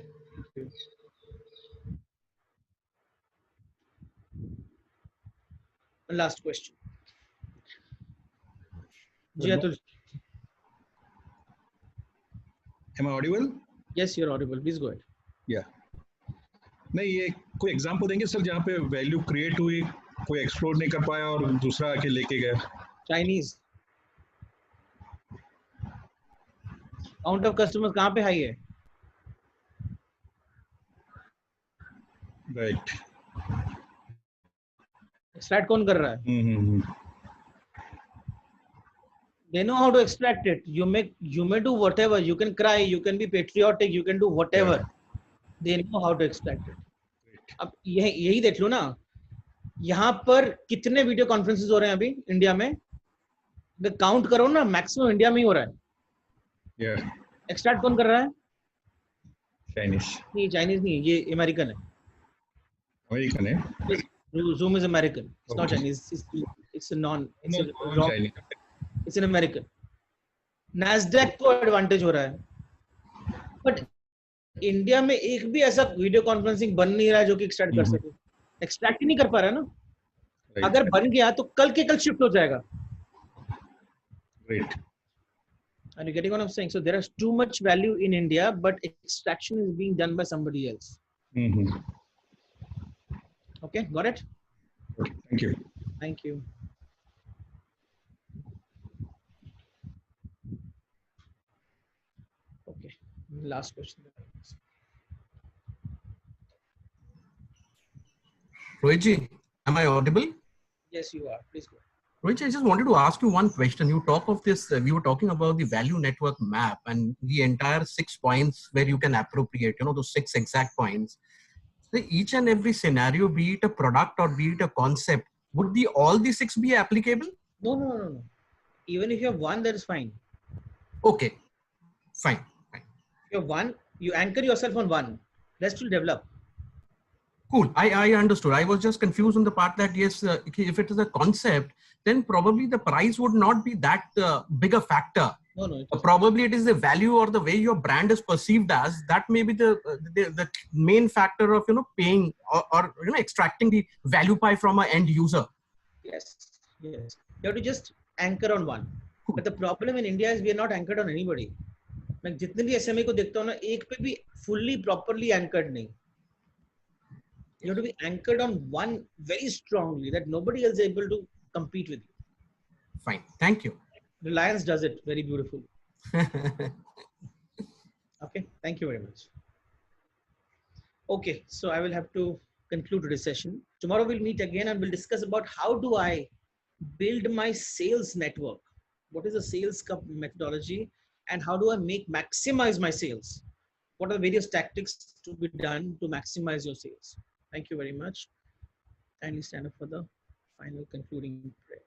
One last question. Jiatul. Am I audible? Yes, you're audible. Please go ahead. Yeah. नहीं, ये कोई example देंगे sir जहाँ पे value create हुई, कोई explore नहीं कर पाया और दूसरा आके लेके गया? Chinese. Count of customers कहाँ पे हाई है? Right. Extract कौन कर रहा है? They know how to extract it. You may do whatever. You can cry. You can be patriotic. You can do whatever. They know how to extract it. अब यही देख लो ना, यहाँ पर कितने वीडियो कॉन्फ्रेंसेस हो रहे हैं अभी इंडिया में? काउंट करो ना, मैक्सिमम इंडिया में ही हो रहा है. एक्सट्रैक्ट कौन कर रहा है? चाइनीज. नहीं, चाइनीज नहीं, ये अमेरिकन है. अमेरिकन है. Zoom is American. It's not Chinese. It's a non. It's a wrong. It's an American. Nasdaq को एडवांटेज हो रहा है, बट इंडिया में एक भी ऐसा वीडियो कॉन्फ्रेंसिंग बन नहीं रहा है जो कि एक्सट्रैक्ट कर सके. एक्सट्रैक्ट ही नहीं कर पा रहा है ना. अगर बन गया तो कल के कल शिफ्ट हो जाएगा. Great. Are you getting what I'm saying? So there is too much value in India, but extraction is being done by somebody else. Okay, got it? Okay, thank you. Thank you. Okay, last question. Rohitji, am I audible? Yes, you are. Please go. Rohitji, I just wanted to ask you one question. You talk of this, we were talking about the value network map and the entire 6 points where you can appropriate, you know, those 6 exact points. So each and every scenario, be it a product or be it a concept, would all the 6 be applicable? No. Even if you have one, that is fine. Okay, fine. You have one, you anchor yourself on one. Rest will develop. Cool. I understood. I was just confused on the part that yes, if it is a concept, then probably the price would not be that big a factor. No. Probably it is the value or the way your brand is perceived as, that may be the main factor of, you know, paying or you know, extracting the value pie from an end user. Yes. You have to just anchor on one. But the problem in India is we are not anchored on anybody. मैं जितने भी SMA को देखता हूँ ना, एक पे भी fully properly anchored नहीं. You have to be anchored on one very strongly that nobody else is able to compete with you. Fine. Thank you. Reliance does it very beautifully. Okay. Thank you very much. Okay. So I will have to conclude today's session. Tomorrow we'll meet again and we'll discuss about how do I build my sales network. What is the sales methodology and how do I maximize my sales? What are the various tactics to be done to maximize your sales? Thank you very much. Kindly stand up for the final concluding prayer.